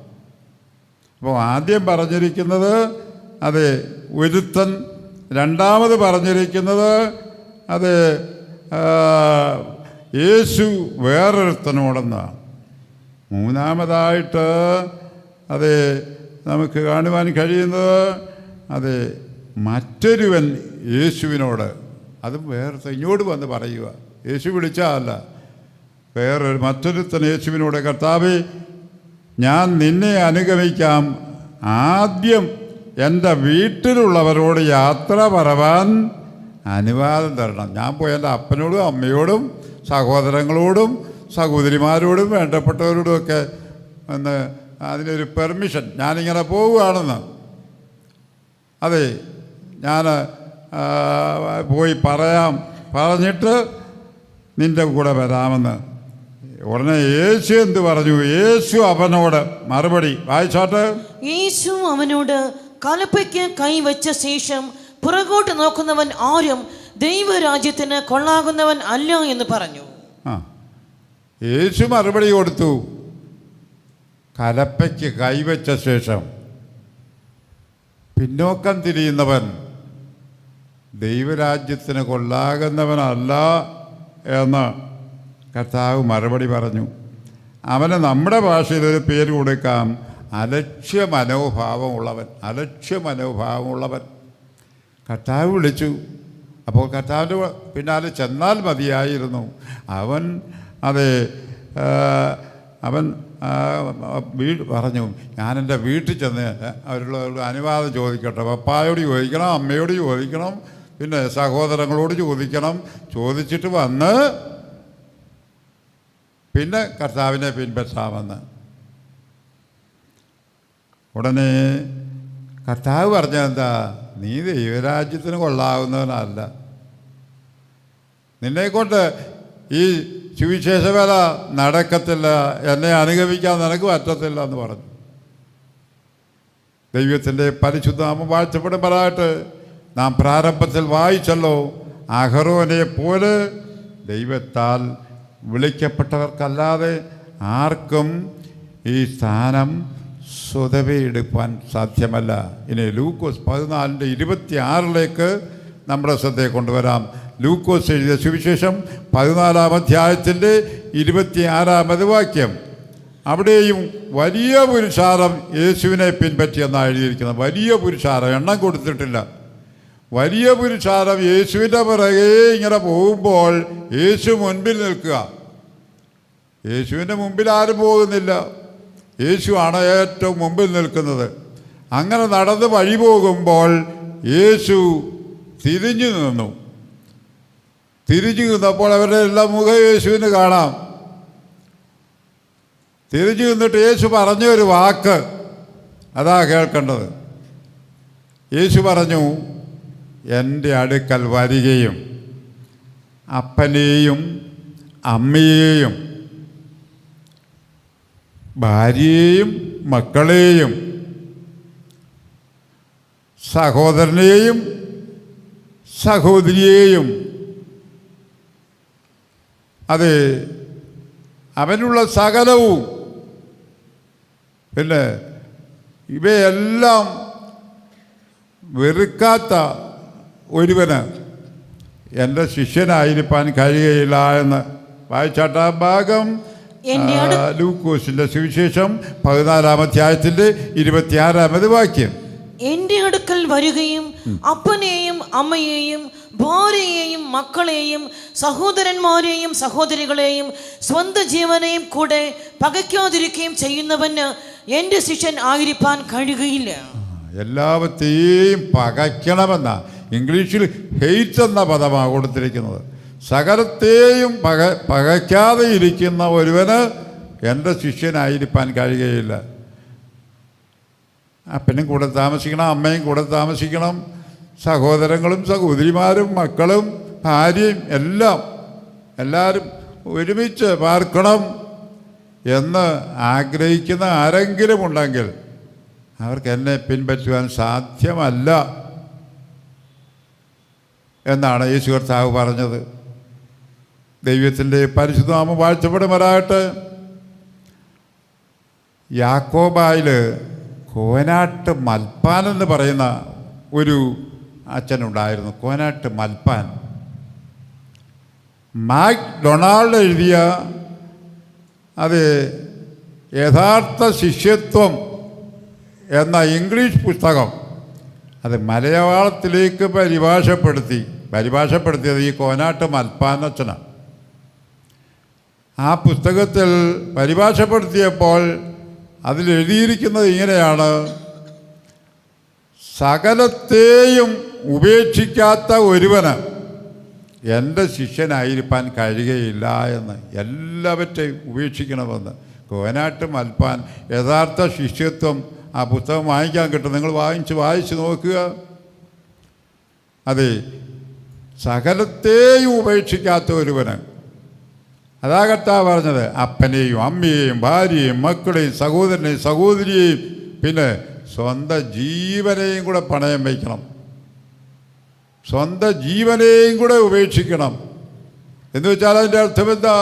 അപ്പോൾ ആദ്യം പറഞ്ഞിരിക്കുന്നത് അതെ ഒരുത്തൻ, രണ്ടാമത് പറഞ്ഞിരിക്കുന്നത് അത് യേശു വേറൊരുത്തനോടെന്നാണ്. മൂന്നാമതായിട്ട് അത് നമുക്ക് കാണുവാൻ കഴിയുന്നത് അത് മറ്റൊരുവൻ യേശുവിനോട്, അതും വേറെ ഇങ്ങോട്ട് വന്ന് പറയുക, യേശു വിളിച്ചതല്ല, മറ്റൊരുത്തൻ യേശുവിനോട് കർത്താവേ ഞാൻ നിന്നെ അനുഗമിക്കാം, ആദ്യം എൻ്റെ വീട്ടിലുള്ളവരോട് യാത്ര പറവാൻ അനുവാദം തരണം. ഞാൻ പോയി എൻ്റെ അപ്പനോടും അമ്മയോടും സഹോദരങ്ങളോടും സഹോദരിമാരോടും വേണ്ടപ്പെട്ടവരോടുമൊക്കെ ഒന്ന് അതിനൊരു പെർമിഷൻ, ഞാനിങ്ങനെ പോവുകയാണെന്ന്, അതെ ഞാൻ പോയി പറഞ്ഞിട്ട് നിൻ്റെ കൂടെ വരാമെന്ന്. ഉടനെ യേശു എന്ത് പറഞ്ഞു? യേശു അവനോട് മറുപടി വായിച്ചോട്ടെ. യേശു അവനോട്, കലപ്പയ്ക്ക് കൈവച്ച ശേഷം പുറകോട്ട് നോക്കുന്നവൻ ആരും ദൈവരാജ്യത്തിന് കൊള്ളാകുന്നവൻ അല്ല എന്ന് പറഞ്ഞു. യേശു മറുപടി കൊടുത്തു, കലപ്പയ്ക്ക് കൈവച്ച ശേഷം പിന്നോക്കം തിരിയുന്നവൻ ദൈവരാജ്യത്തിന് കൊള്ളാകുന്നവനല്ല എന്ന് കർത്താവ് മറുപടി പറഞ്ഞു. അവന് നമ്മുടെ ഭാഷയിൽ ഒരു പേര് കൊടുക്കാം, അലക്ഷ്യ മനോഭാവമുള്ളവൻ. കർത്താവ് വിളിച്ചു. അപ്പോൾ കർത്താവിൻ്റെ പിന്നാലെ ചെന്നാൽ മതിയായിരുന്നു. അവൻ പറഞ്ഞു, ഞാനെൻ്റെ വീട്ടിൽ ചെന്ന് അവരുള്ള അനുവാദം ചോദിക്കട്ടെ, പപ്പായോട് ചോദിക്കണം, അമ്മയോട് ചോദിക്കണം, പിന്നെ സഹോദരങ്ങളോട് ചോദിക്കണം, ചോദിച്ചിട്ട് വന്ന് പിന്നെ കർത്താവിനെ പിൻപറ്റാമെന്ന്. ഉടനെ കർത്താവ് പറഞ്ഞതെന്താ? നീ ദൈവരാജ്യത്തിന് കൊള്ളാവുന്നവനല്ല, നിന്നെക്കൊണ്ട് ഈ സുവിശേഷ വേല നടക്കത്തില്ല, എന്നെ അനുഗമിക്കാൻ നിനക്ക് പറ്റത്തില്ല എന്ന് പറഞ്ഞു. ദൈവത്തിൻ്റെ പരിശുദ്ധ നാമം വാഴ്ത്തപ്പെടുമ്പോഴായിട്ട് നാം പ്രാരംഭത്തിൽ വായിച്ചല്ലോ, അഹറോനെ പോലെ ദൈവത്താൽ വിളിക്കപ്പെട്ടവർക്കല്ലാതെ ആർക്കും ഈ സ്ഥാനം സ്വതവേ എടുക്കാൻ സാധ്യമല്ല. ഇനി ലൂക്കോസ് 14:26 നമ്മുടെ ശ്രദ്ധയെ കൊണ്ടുവരാം. ലൂക്കോസ് എഴുതിയ സുവിശേഷം 14-ാം അധ്യായത്തിൻ്റെ 26-ാമത് വാക്യം. അവിടെയും വലിയ പുരുഷാരം യേശുവിനെ പിൻപറ്റിയെന്നാണ് എഴുതിയിരിക്കുന്നത്. വലിയ പുരുഷാരം, എണ്ണം കൊടുത്തിട്ടില്ല. വലിയ പുരുഷാരം യേശുവിൻ്റെ പിറകെ ഇങ്ങനെ പോകുമ്പോൾ യേശു മുൻപിൽ നിൽക്കുക. യേശുവിൻ്റെ മുമ്പിൽ ആരും പോകുന്നില്ല, യേശുവാണ് ഏറ്റവും മുമ്പിൽ നിൽക്കുന്നത്. അങ്ങനെ നടന്ന് വഴി പോകുമ്പോൾ യേശു തിരിഞ്ഞു നിന്നപ്പോൾ അവരുടെ എല്ലാ മുഖം യേശുവിന് കാണാം. തിരിഞ്ഞു നിന്നിട്ട് യേശു പറഞ്ഞ ഒരു വാക്ക് അതാ കേൾക്കേണ്ടത്. യേശു പറഞ്ഞു, എൻ്റെ അടുക്കൽ വരികയും അപ്പനെയും അമ്മയെയും ഭാര്യയെയും മക്കളെയും സഹോദരനെയും സഹോദരിയെയും അത് അവനുള്ള സകലവും പിന്നെ ഇവയെല്ലാം വെറുക്കാത്ത ഒരുവന് എൻ്റെ ശിഷ്യനായിരിക്കാൻ കഴിയുകയില്ല എന്ന്. വായിച്ചാട്ട ഭാഗം ലൂക്കോസിൻ്റെ സുവിശേഷം 14-ാം അധ്യായത്തിൻ്റെ 26-ാമത് വാക്യം. എന്റെ അടുക്കൽ വരികയും അപ്പനെയും അമ്മയെയും ഭാര്യയെയും മക്കളെയും സഹോദരന്മാരെയും സഹോദരികളെയും സ്വന്തം ജീവനെയും കൂടെ പകയ്ക്കാതിരിക്കുകയും ചെയ്യുന്നവന് എൻ്റെ ശിഷ്യൻ ആയിരിക്കാൻ കഴിയുകയില്ല. എല്ലാവരെയും പകയ്ക്കണമെന്ന ഇംഗ്ലീഷിൽ ഹെയ്റ്റ് എന്ന പദമാണ് കൊടുത്തിരിക്കുന്നത്. സകലത്തെയും പകയ്ക്കാതെ ഇരിക്കുന്ന ഒരുവന് എൻ്റെ ശിഷ്യനായിരിക്കാൻ കഴിയുകയില്ല. അപ്പനും കൂടെ താമസിക്കണം, അമ്മയും കൂടെ താമസിക്കണം, സഹോദരങ്ങളും സഹോദരിമാരും മക്കളും ഭാര്യയും എല്ലാവരും ഒരുമിച്ച് പാർക്കണം എന്ന് ആഗ്രഹിക്കുന്ന ആരെങ്കിലും ഉണ്ടെങ്കിൽ അവർക്ക് എന്നെ പിൻപറ്റുവാൻ സാധ്യമല്ല എന്നാണ് യേശു കർത്താവ് പറഞ്ഞത്. ദൈവത്തിൻ്റെ പരിശുദ്ധനാമം വാഴ്ത്തപ്പെടുമാറാകട്ടെ. യാക്കോബായിൽ കോനാട്ട് മൽപ്പാൻ എന്ന് പറയുന്ന ഒരു അച്ഛനുണ്ടായിരുന്നു. കോനാട്ട് മൽപ്പാൻ. മാക് ഡൊണാൾഡ് എഴുതിയ അത് യഥാർത്ഥ ശിഷ്യത്വം എന്ന ഇംഗ്ലീഷ് പുസ്തകം അത് മലയാളത്തിലേക്ക് പരിഭാഷപ്പെടുത്തിയത് ഈ കോനാട്ട് മൽപ്പാൻ അച്ഛനാണ്. ആ പുസ്തകത്തിൽ പരിഭാഷപ്പെടുത്തിയപ്പോൾ അതിലെഴുതിയിരിക്കുന്നത് ഇങ്ങനെയാണ്: സകലത്തെയും ഉപേക്ഷിക്കാത്ത ഒരുവന് എൻ്റെ ശിഷ്യനായിരിക്കാൻ കഴിയുകയില്ല എന്ന്. എല്ലാവരെയും ഉപേക്ഷിക്കണമെന്ന്. കോനാട്ട് മൽപ്പാൻ യഥാർത്ഥ ശിഷ്യത്വം ആ പുസ്തകം വാങ്ങിക്കാൻ കിട്ടും. നിങ്ങൾ വായിച്ച് നോക്കുക. അതെ, സകലത്തെയും ഉപേക്ഷിക്കാത്ത ഒരുവന്. അതാ കർത്താവ് പറഞ്ഞത്. അപ്പനെയും അമ്മയെയും ഭാര്യയെയും മക്കളെയും സഹോദരനെയും സഹോദരിയെയും പിന്നെ സ്വന്തം ജീവനെയും കൂടെ പണയം വയ്ക്കണം. സ്വന്തം ജീവനെയും കൂടെ ഉപേക്ഷിക്കണം എന്ന് വെച്ചാൽ അതിൻ്റെ അർത്ഥം എന്താ?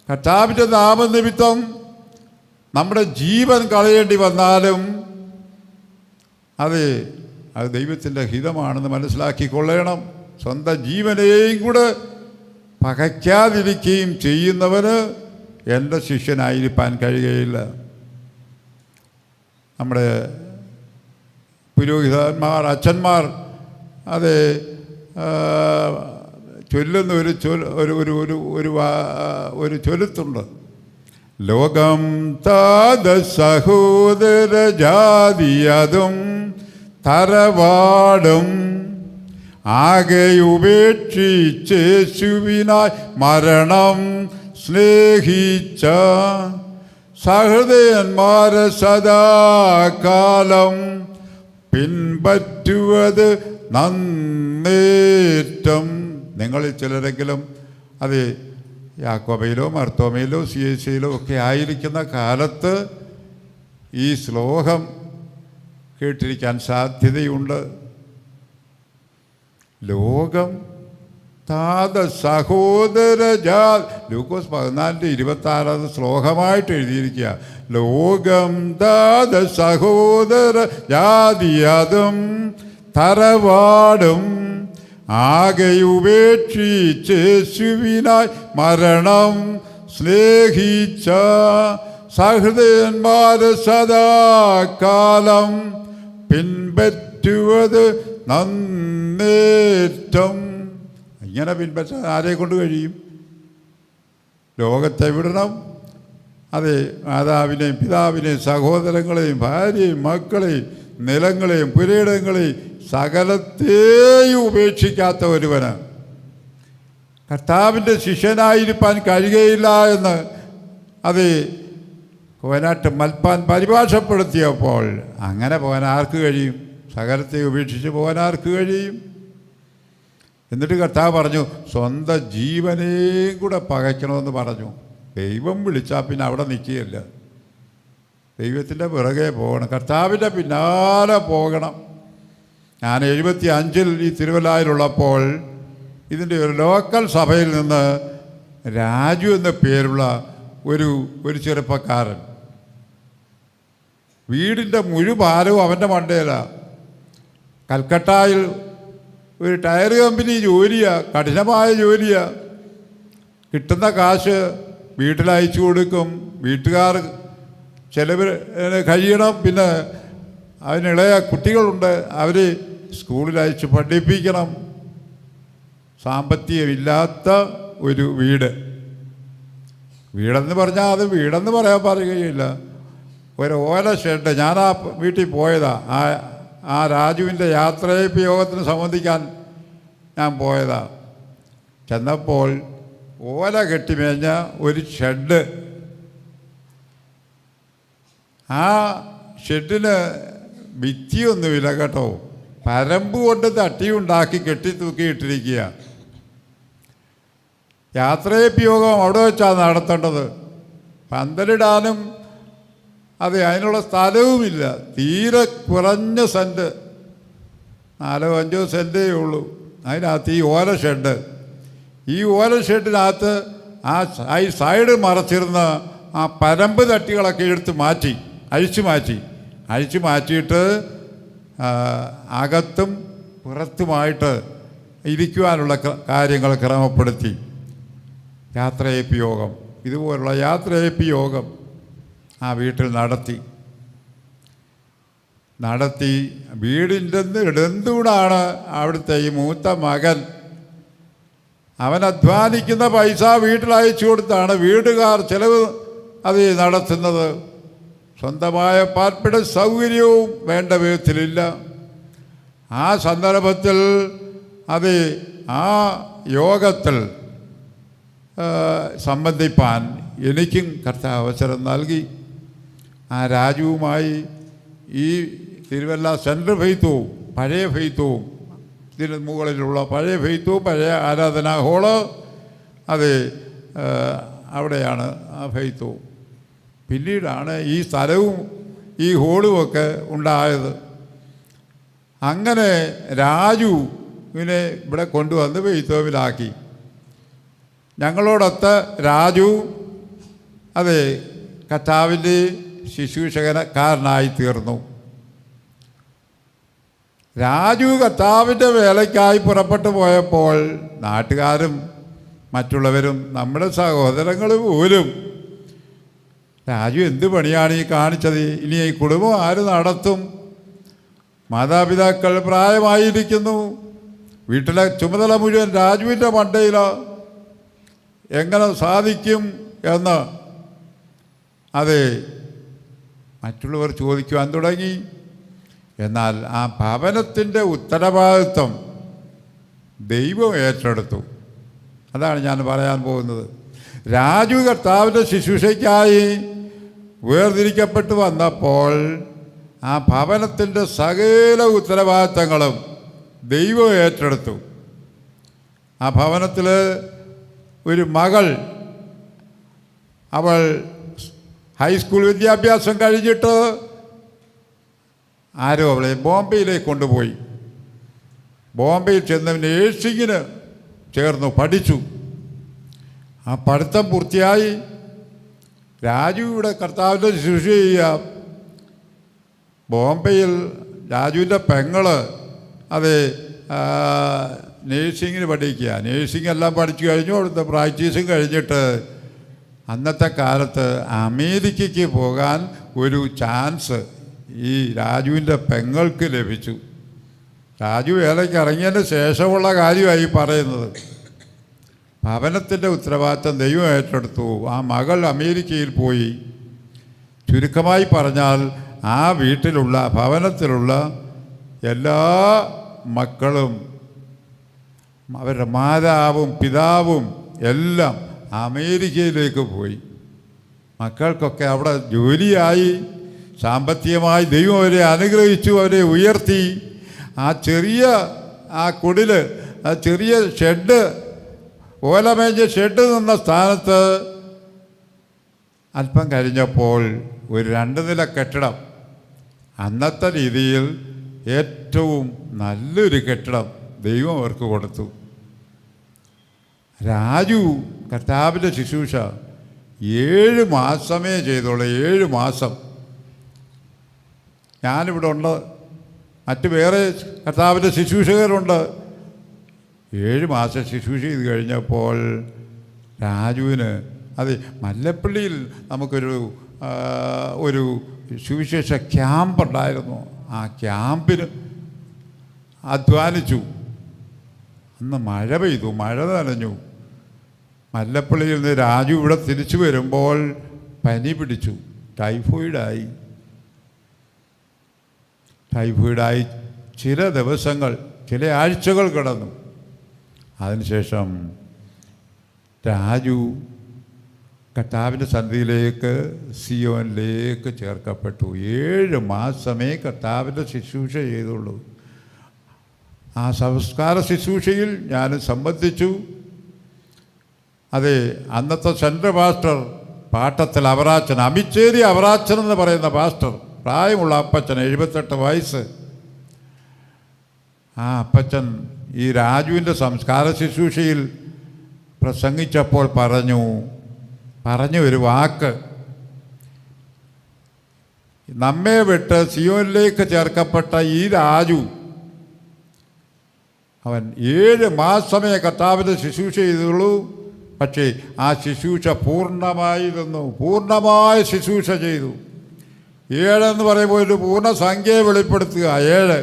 കർത്താവിൻ്റെ നാമനിമിത്തം നമ്മുടെ ജീവൻ കളയേണ്ടി വന്നാലും അത് ദൈവത്തിൻ്റെ ഹിതമാണെന്ന് മനസ്സിലാക്കിക്കൊള്ളണം. സ്വന്തം ജീവനെയും കൂടെ പകയ്ക്കാതിരിക്കുകയും ചെയ്യുന്നവന് എൻ്റെ ശിഷ്യനായിരിക്കാൻ കഴിയുകയില്ല. നമ്മുടെ പുരോഹിതന്മാർ, അച്ഛന്മാർ അത് ചൊല്ലുന്ന ഒരു ചൊല്ലുത്തുണ്ട്. ലോകം താത സഹോദര ജാതിയതും തറവാടും ആകെ ഉപേക്ഷിച്ചേശുവിനായി മരണം സ്നേഹിച്ച സഹൃദയന്മാരെ സദാകാലം പിൻപറ്റുവത് നന്നേറ്റം. നിങ്ങളിൽ ചിലരെങ്കിലും അത് യാക്കോബയിലോ മർത്തോമയിലോ CSIയിലോ ഒക്കെ ആയിരിക്കുന്ന കാലത്ത് ഈ ശ്ലോകം കേട്ടിരിക്കാൻ സാധ്യതയുണ്ട്. ലോകം താത സഹോദര ലൂക്കോസ് 14:26 ശ്ലോകമായിട്ട് എഴുതിയിരിക്കുക. ലോകം താത സഹോദര ജാതിയതും തറവാടും ആകെ ഉപേക്ഷിച്ചേശുവിനായി മരണം സ്നേഹിച്ച സഹൃദയന്മാരെ സദാകാലം പിൻപറ്റുവത് നന്നേറ്റം. ഇങ്ങനെ പിൻപറ്റാൻ ആരെ കൊണ്ട് കഴിയും? ലോകത്തെ വിടണം. അതെ, മാതാവിനെയും പിതാവിനെയും സഹോദരങ്ങളെയും ഭാര്യയും മക്കളെയും നിലങ്ങളെയും പുരയിടങ്ങളെയും സകലത്തെയും ഉപേക്ഷിക്കാത്ത ഒരുവന് കർത്താവിൻ്റെ ശിഷ്യനായിരിക്കാൻ കഴിയുകയില്ല എന്ന് അത് കോനാട്ട് മൽപ്പാൻ പരിഭാഷപ്പെടുത്തിയപ്പോൾ അങ്ങനെ പോകാൻ ആർക്ക് കഴിയും? സകലത്തെ ഉപേക്ഷിച്ച് പോകാൻ ആർക്ക് കഴിയും? എന്നിട്ട് കർത്താവ് പറഞ്ഞു, സ്വന്തം ജീവനെയും കൂടെ പകയ്ക്കണമെന്ന് പറഞ്ഞു. ദൈവം വിളിച്ചാൽ പിന്നെ അവിടെ നിൽക്കുകയല്ല. ദൈവത്തിൻ്റെ പിറകെ പോകണം, കർത്താവിൻ്റെ പിന്നാലെ പോകണം. ഞാൻ 75-ൽ ഈ തിരുവല്ലായിലുള്ളപ്പോൾ ഇതിൻ്റെ ഒരു ലോക്കൽ സഭയിൽ നിന്ന് രാജു എന്ന പേരുള്ള ഒരു ചെറുപ്പക്കാരൻ, വീടിൻ്റെ മുഴുഭാരവും അവൻ്റെ മണ്ടയിലാണ്. കൽക്കട്ടയിൽ ഒരു ടയർ കമ്പനി ജോലിയാണ്, കഠിനമായ ജോലിയാണ്. കിട്ടുന്ന കാശ് വീട്ടിലയച്ചു കൊടുക്കും, വീട്ടുകാർ ചിലവ് കഴിയണം, പിന്നെ അതിനിളയ കുട്ടികളുണ്ട്, അവർ സ്കൂളിൽ അയച്ച് പഠിപ്പിക്കണം. സാമ്പത്തികമില്ലാത്ത ഒരു വീടെന്ന് പറഞ്ഞാൽ അത് വീടെന്ന് പറയാൻ പറയുകയില്ല, ഒരു ഓല ഷെഡ്. ഞാൻ ആ വീട്ടിൽ പോയതാണ്, ആ രാജുവിൻ്റെ യാത്രയപ്പ് യോഗത്തിന് സംബന്ധിക്കാൻ ഞാൻ പോയതാണ്. ചെന്നപ്പോൾ ഓല കെട്ടിമേഞ്ഞ ഒരു ഷെഡ്. ആ ഷെഡിന് ഭിത്തിയൊന്നുമില്ല കേട്ടോ, പരമ്പ് കൊണ്ട് തട്ടിയുണ്ടാക്കി കെട്ടിത്തൂക്കിയിട്ടിരിക്കുക. യാത്രയപ്പ് യോഗം അവിടെ വെച്ചാണ് നടത്തേണ്ടത്. പന്തലിടാനും അതിനുള്ള സ്ഥലവുമില്ല, തീരെ കുറഞ്ഞ സെൻറ്റ്, 4-5 സെൻറ്റേ ഉള്ളൂ. അതിനകത്ത് ഈ ഓല ഷെഡ്. ഈ ഓല ഷെഡിനകത്ത് ആ സൈഡ് മറച്ചിരുന്ന ആ പരമ്പ് തട്ടികളൊക്കെ എടുത്ത് അഴിച്ചു മാറ്റിയിട്ട് അകത്തും പുറത്തുമായിട്ട് ഇരിക്കുവാനുള്ള കാര്യങ്ങൾ ക്രമപ്പെടുത്തി. യാത്രയപ്പ് യോഗം, ഇതുപോലുള്ള യാത്രയപ്പ് യോഗം ആ വീട്ടിൽ നടത്തി. വീടിൻ്റെ ഇടന്തൂടാണ് അവിടുത്തെ ഈ മൂത്ത മകൻ. അവൻ അധ്വാനിക്കുന്ന പൈസ വീട്ടിൽ അയച്ചു കൊടുത്താണ് വീടുകാർ ചിലവ് അത് നടത്തുന്നത്. സ്വന്തമായ പാർപ്പിട സൗകര്യവും വേണ്ട വിധത്തിലില്ല. ആ സന്ദർഭത്തിൽ അത് ആ യോഗത്തിൽ സംബന്ധിപ്പാൻ എനിക്കും കർത്താവ് അവസരം നൽകി. ആ രാജുവുമായി ഈ തിരുവല്ല സെൻട്രൽ ഫെയ്ത്തുവും പഴയ ഫെയ്ത്തുവും ഇതിന് മുകളിലുള്ള പഴയ ഫെയ്ത്തുവും പഴയ ആരാധനാ ഹോള് അത് അവിടെയാണ് ആ ഫെയ്ത്തുവും. പിന്നീടാണ് ഈ സ്ഥലവും ഈ ഹോളുമൊക്കെ ഉണ്ടായത്. അങ്ങനെ രാജുവിനെ ഇവിടെ കൊണ്ടുവന്ന് ഫെയ്ത്തോവിലാക്കി. ഞങ്ങളോടൊത്ത് രാജു അതെ കർത്താവിൻ്റെ ശുശ്രൂഷകനക്കാരനായി തീർന്നു. രാജു കർത്താവിൻ്റെ വേലയ്ക്കായി പുറപ്പെട്ടു പോയപ്പോൾ നാട്ടുകാരും മറ്റുള്ളവരും നമ്മുടെ സഹോദരങ്ങൾ പോലും രാജു എന്ത് പണിയാണ് ഈ കാണിച്ചത്, ഇനി ഈ കുടുംബം ആര് നടത്തും, മാതാപിതാക്കൾ പ്രായമായിരിക്കുന്നു, വീട്ടിലെ ചുമതല മുഴുവൻ രാജുവിൻ്റെ മണ്ടയിലാണ്, എങ്ങനെ സാധിക്കും എന്ന് അതെ മറ്റുള്ളവർ ചോദിക്കുവാൻ തുടങ്ങി. എന്നാൽ ആ ഭവനത്തിൻ്റെ ഉത്തരവാദിത്വം ദൈവം ഏറ്റെടുത്തു. അതാണ് ഞാൻ പറയാൻ പോകുന്നത്. രാജു കർത്താവിൻ്റെ ശുശ്രൂഷയ്ക്കായി വേർതിരിക്കപ്പെട്ടു വന്നപ്പോൾ ആ ഭവനത്തിൻ്റെ സകല ഉത്തരവാദിത്തങ്ങളും ദൈവം ഏറ്റെടുത്തു. ആ ഭവനത്തിൽ ഒരു മകൾ, അവൾ ഹൈസ്കൂൾ വിദ്യാഭ്യാസം കഴിഞ്ഞിട്ട് ആരോ അവളെ ബോംബെയിലേക്ക് കൊണ്ടുപോയി. ബോംബെയിൽ ചെന്ന് നേഴ്സിങ്ങിന് ചേർന്നു, പഠിച്ചു. ആ പഠിത്തം പൂർത്തിയായി. രാജു ഇവിടെ കർത്താവിൻ്റെ ശുശ്രൂഷ ചെയ്യാം. ബോംബെയിൽ രാജുവിൻ്റെ പെങ്ങള് അത് നേഴ്സിങ്ങിന് പഠിക്കുക. നേഴ്സിംഗ് എല്ലാം പഠിച്ചു കഴിഞ്ഞു. അവിടുത്തെ പ്രാക്ടീസും കഴിഞ്ഞിട്ട് അന്നത്തെ കാലത്ത് അമേരിക്കയ്ക്ക് പോകാൻ ഒരു ചാൻസ് ഈ രാജുവിൻ്റെ പെങ്ങൾക്ക് ലഭിച്ചു. രാജു വേലയ്ക്ക് ഇറങ്ങിയതിന് ശേഷമുള്ള കാര്യമായി പറയുന്നത്. ഭവനത്തിൻ്റെ ഉത്തരവാദിത്തം ദൈവം ഏറ്റെടുത്തു. ആ മകൾ അമേരിക്കയിൽ പോയി. ചുരുക്കമായി പറഞ്ഞാൽ ആ വീട്ടിലുള്ള ഭവനത്തിലുള്ള എല്ലാ മക്കളും അവരുടെ മാതാവും പിതാവും എല്ലാം അമേരിക്കയിലേക്ക് പോയി. മക്കൾക്കൊക്കെ അവിടെ ജോലിയായി, സാമ്പത്തികമായി ദൈവം അവരെ അനുഗ്രഹിച്ചു, അവരെ ഉയർത്തി. ആ ചെറിയ ആ കുടിൽ, ആ ചെറിയ ഷെഡ്, ഓലമേഞ്ഞ ഷെഡ് നിന്ന സ്ഥാനത്ത് അല്പം കഴിഞ്ഞപ്പോൾ ഒരു 2 നില കെട്ടിടം, അന്നത്തെ രീതിയിൽ ഏറ്റവും നല്ലൊരു കെട്ടിടം ദൈവം അവർക്ക് കൊടുത്തു. രാജു കർത്താവിൻ്റെ ശുശ്രൂഷ 7 മാസമേ ചെയ്തോളൂ. 7 മാസം ഞാനിവിടെ ഉണ്ട്. മറ്റ് വേറെ കർത്താവിൻ്റെ ശുശ്രൂഷകരുണ്ട്. 7 മാസം ശുശ്രൂഷ ചെയ്ത് കഴിഞ്ഞപ്പോൾ രാജുവിന് അത് മല്ലപ്പള്ളിയിൽ നമുക്കൊരു ഒരു സുവിശേഷ ക്യാമ്പുണ്ടായിരുന്നു. ആ ക്യാമ്പിന് അധ്വാനിച്ചു. അന്ന് മഴ പെയ്തു, മഴ നനഞ്ഞു. മല്ലപ്പള്ളിയിൽ നിന്ന് രാജു ഇവിടെ തിരിച്ചു വരുമ്പോൾ പനി പിടിച്ചു, ടൈഫോയിഡായി. ചില ദിവസങ്ങൾ, ചില ആഴ്ചകൾ കിടന്നു. അതിനുശേഷം രാജു കർത്താവിൻ്റെ സന്നിധിയിലേക്ക്, സിയോനിലേക്ക് ചേർക്കപ്പെട്ടു. 7 മാസമേ കർത്താവിൻ്റെ ശുശ്രൂഷ ചെയ്തുള്ളൂ. ആ സംസ്കാര ശുശ്രൂഷയിൽ ഞാൻ സംബന്ധിച്ചു. അതെ, അന്നത്തെ സെൻട്രൽ പാസ്റ്റർ പാട്ടത്തിൽ അവറാച്ചൻ, അമിച്ചേരി അവറാച്ചൻ എന്ന് പറയുന്ന പാസ്റ്റർ, പ്രായമുള്ള അപ്പച്ചൻ, 78 വയസ്സ്. ആ അപ്പച്ചൻ ഈ രാജുവിൻ്റെ സംസ്കാര ശുശ്രൂഷയിൽ പ്രസംഗിച്ചപ്പോൾ പറഞ്ഞ ഒരു വാക്ക്, നമ്മെ വിട്ട് സിയോനിലേക്ക് ചേർക്കപ്പെട്ട ഈ രാജു, അവൻ 7 മാസമേ കർത്താവിൻ്റെ ശുശ്രൂഷ ചെയ്തുള്ളൂ. പക്ഷേ ആ ശുശ്രൂഷ പൂർണ്ണമായ ശുശ്രൂഷ ചെയ്തു. 7 എന്ന് പറയുമ്പോൾ ഒരു പൂർണ്ണസംഖ്യയെ വെളിപ്പെടുത്തുക. 7.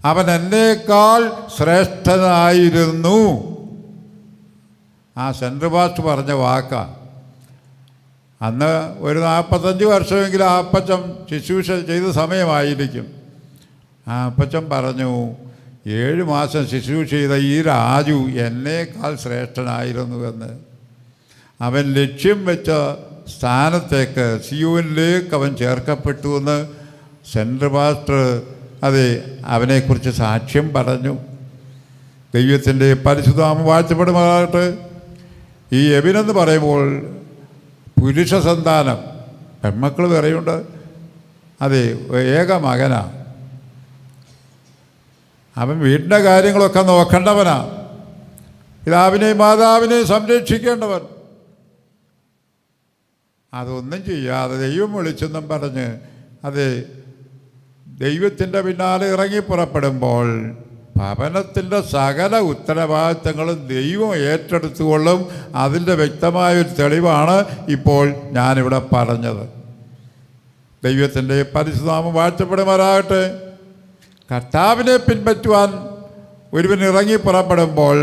അവൻ എന്നേക്കാൾ ശ്രേഷ്ഠനായിരുന്നു. ആ സെൻട്രൽ പാസ്റ്റർ പറഞ്ഞ വാക്കാണ്. അന്ന് ഒരു 45 വർഷമെങ്കിലും ആ അപ്പച്ചൻ ശുശ്രൂഷ ചെയ്ത സമയമായിരിക്കും. ആ അപ്പച്ചൻ പറഞ്ഞു, 7 മാസം ശുശ്രൂഷ ചെയ്ത ഈ രാജു എന്നേക്കാൾ ശ്രേഷ്ഠനായിരുന്നുവെന്ന്. അവൻ ലക്ഷ്യം വെച്ച സ്ഥാനത്തേക്ക്, സിയോനിലേക്ക് അവൻ ചേർക്കപ്പെട്ടുവെന്ന് സെൻട്രൽ പാസ്റ്റർ അവനെക്കുറിച്ച് സാക്ഷ്യം പറഞ്ഞു. ദൈവത്തിൻ്റെ പരിശുദ്ധനാമം വാഴ്ത്തപ്പെടുമാറാകട്ടെ. ഈ എബിനെന്ന് പറയുമ്പോൾ പുരുഷ സന്താനം, പെൺമക്കൾ വേറെയുണ്ട്. ഏക മകനാണ്. അവൻ വീടിൻ്റെ കാര്യങ്ങളൊക്കെ നോക്കേണ്ടവനാ, പിതാവിനെയും മാതാവിനെയും സംരക്ഷിക്കേണ്ടവൻ. അതൊന്നും ചെയ്യാതെ ദൈവം വിളിച്ചെന്നും പറഞ്ഞ് ദൈവത്തിൻ്റെ പിന്നാലെ ഇറങ്ങി പുറപ്പെടുമ്പോൾ ഭവനത്തിൻ്റെ സകല ഉത്തരവാദിത്തങ്ങളും ദൈവം ഏറ്റെടുത്തുകൊള്ളും. അതിൻ്റെ വ്യക്തമായൊരു തെളിവാണ് ഇപ്പോൾ ഞാനിവിടെ പറഞ്ഞത്. ദൈവത്തിൻ്റെ പരിശുദ്ധനാമം വാഴ്ത്തപ്പെടുമാറാകട്ടെ. കർത്താവിനെ പിൻപറ്റുവാൻ ഒരുവൻ ഇറങ്ങി പുറപ്പെടുമ്പോൾ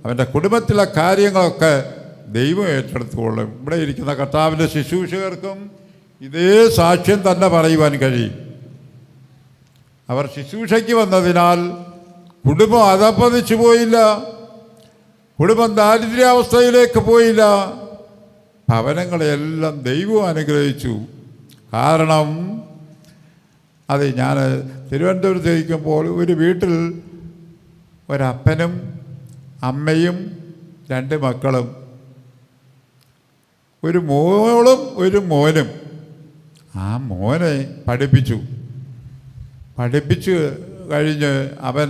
അവൻ്റെ കുടുംബത്തിലെ കാര്യങ്ങളൊക്കെ ദൈവം ഏറ്റെടുത്തുകൊള്ളും. ഇവിടെ ഇരിക്കുന്ന കർത്താവിൻ്റെ ശുശ്രൂഷകർക്കും ഇതേ സാക്ഷ്യം തന്നെ പറയുവാൻ കഴിയും. അവർ ശുശ്രൂഷയ്ക്ക് വന്നതിനാൽ കുടുംബം അധപ്പതിച്ചു പോയില്ല, കുടുംബം ദാരിദ്ര്യാവസ്ഥയിലേക്ക് പോയില്ല. ഭവനങ്ങളെല്ലാം ദൈവം അനുഗ്രഹിച്ചു. കാരണം ഞാൻ തിരുവനന്തപുരത്ത് ഇരിക്കുമ്പോൾ ഒരു വീട്ടിൽ ഒരപ്പനും അമ്മയും 2 മക്കളും, ഒരു മോളും ഒരു മോനും. ആ മോനെ പഠിപ്പിച്ചു കഴിഞ്ഞ് അവൻ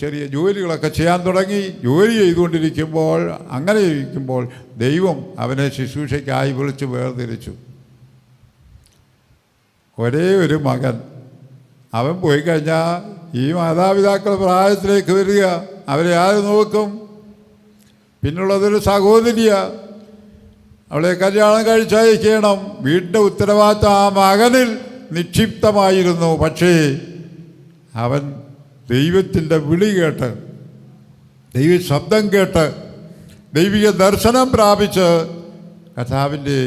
ചെറിയ ജോലികളൊക്കെ ചെയ്യാൻ തുടങ്ങി. ജോലി ചെയ്തുകൊണ്ടിരിക്കുമ്പോൾ, അങ്ങനെ ഇരിക്കുമ്പോൾ ദൈവം അവനെ ശുശ്രൂഷയ്ക്കായി വിളിച്ച് വേർതിരിച്ചു. ഒരേ ഒരു മകൻ. അവൻ പോയി കഴിഞ്ഞാൽ ഈ മാതാപിതാക്കൾ പ്രായത്തിലേക്ക് വരിക, അവരെ ആര് നോക്കും? പിന്നുള്ളതൊരു സഹോദരിയാണ്, അവളെ കല്യാണം കഴിച്ചയക്കണം. വീടിൻ്റെ ഉത്തരവാദിത്തം ആ മകനിൽ നിക്ഷിപ്തമായിരുന്നു. പക്ഷേ അവൻ ദൈവത്തിൻ്റെ വിളി കേട്ട്, ദൈവ ശബ്ദം കേട്ട്, ദൈവിക ദർശനം പ്രാപിച്ച് കർത്താവിൻ്റെ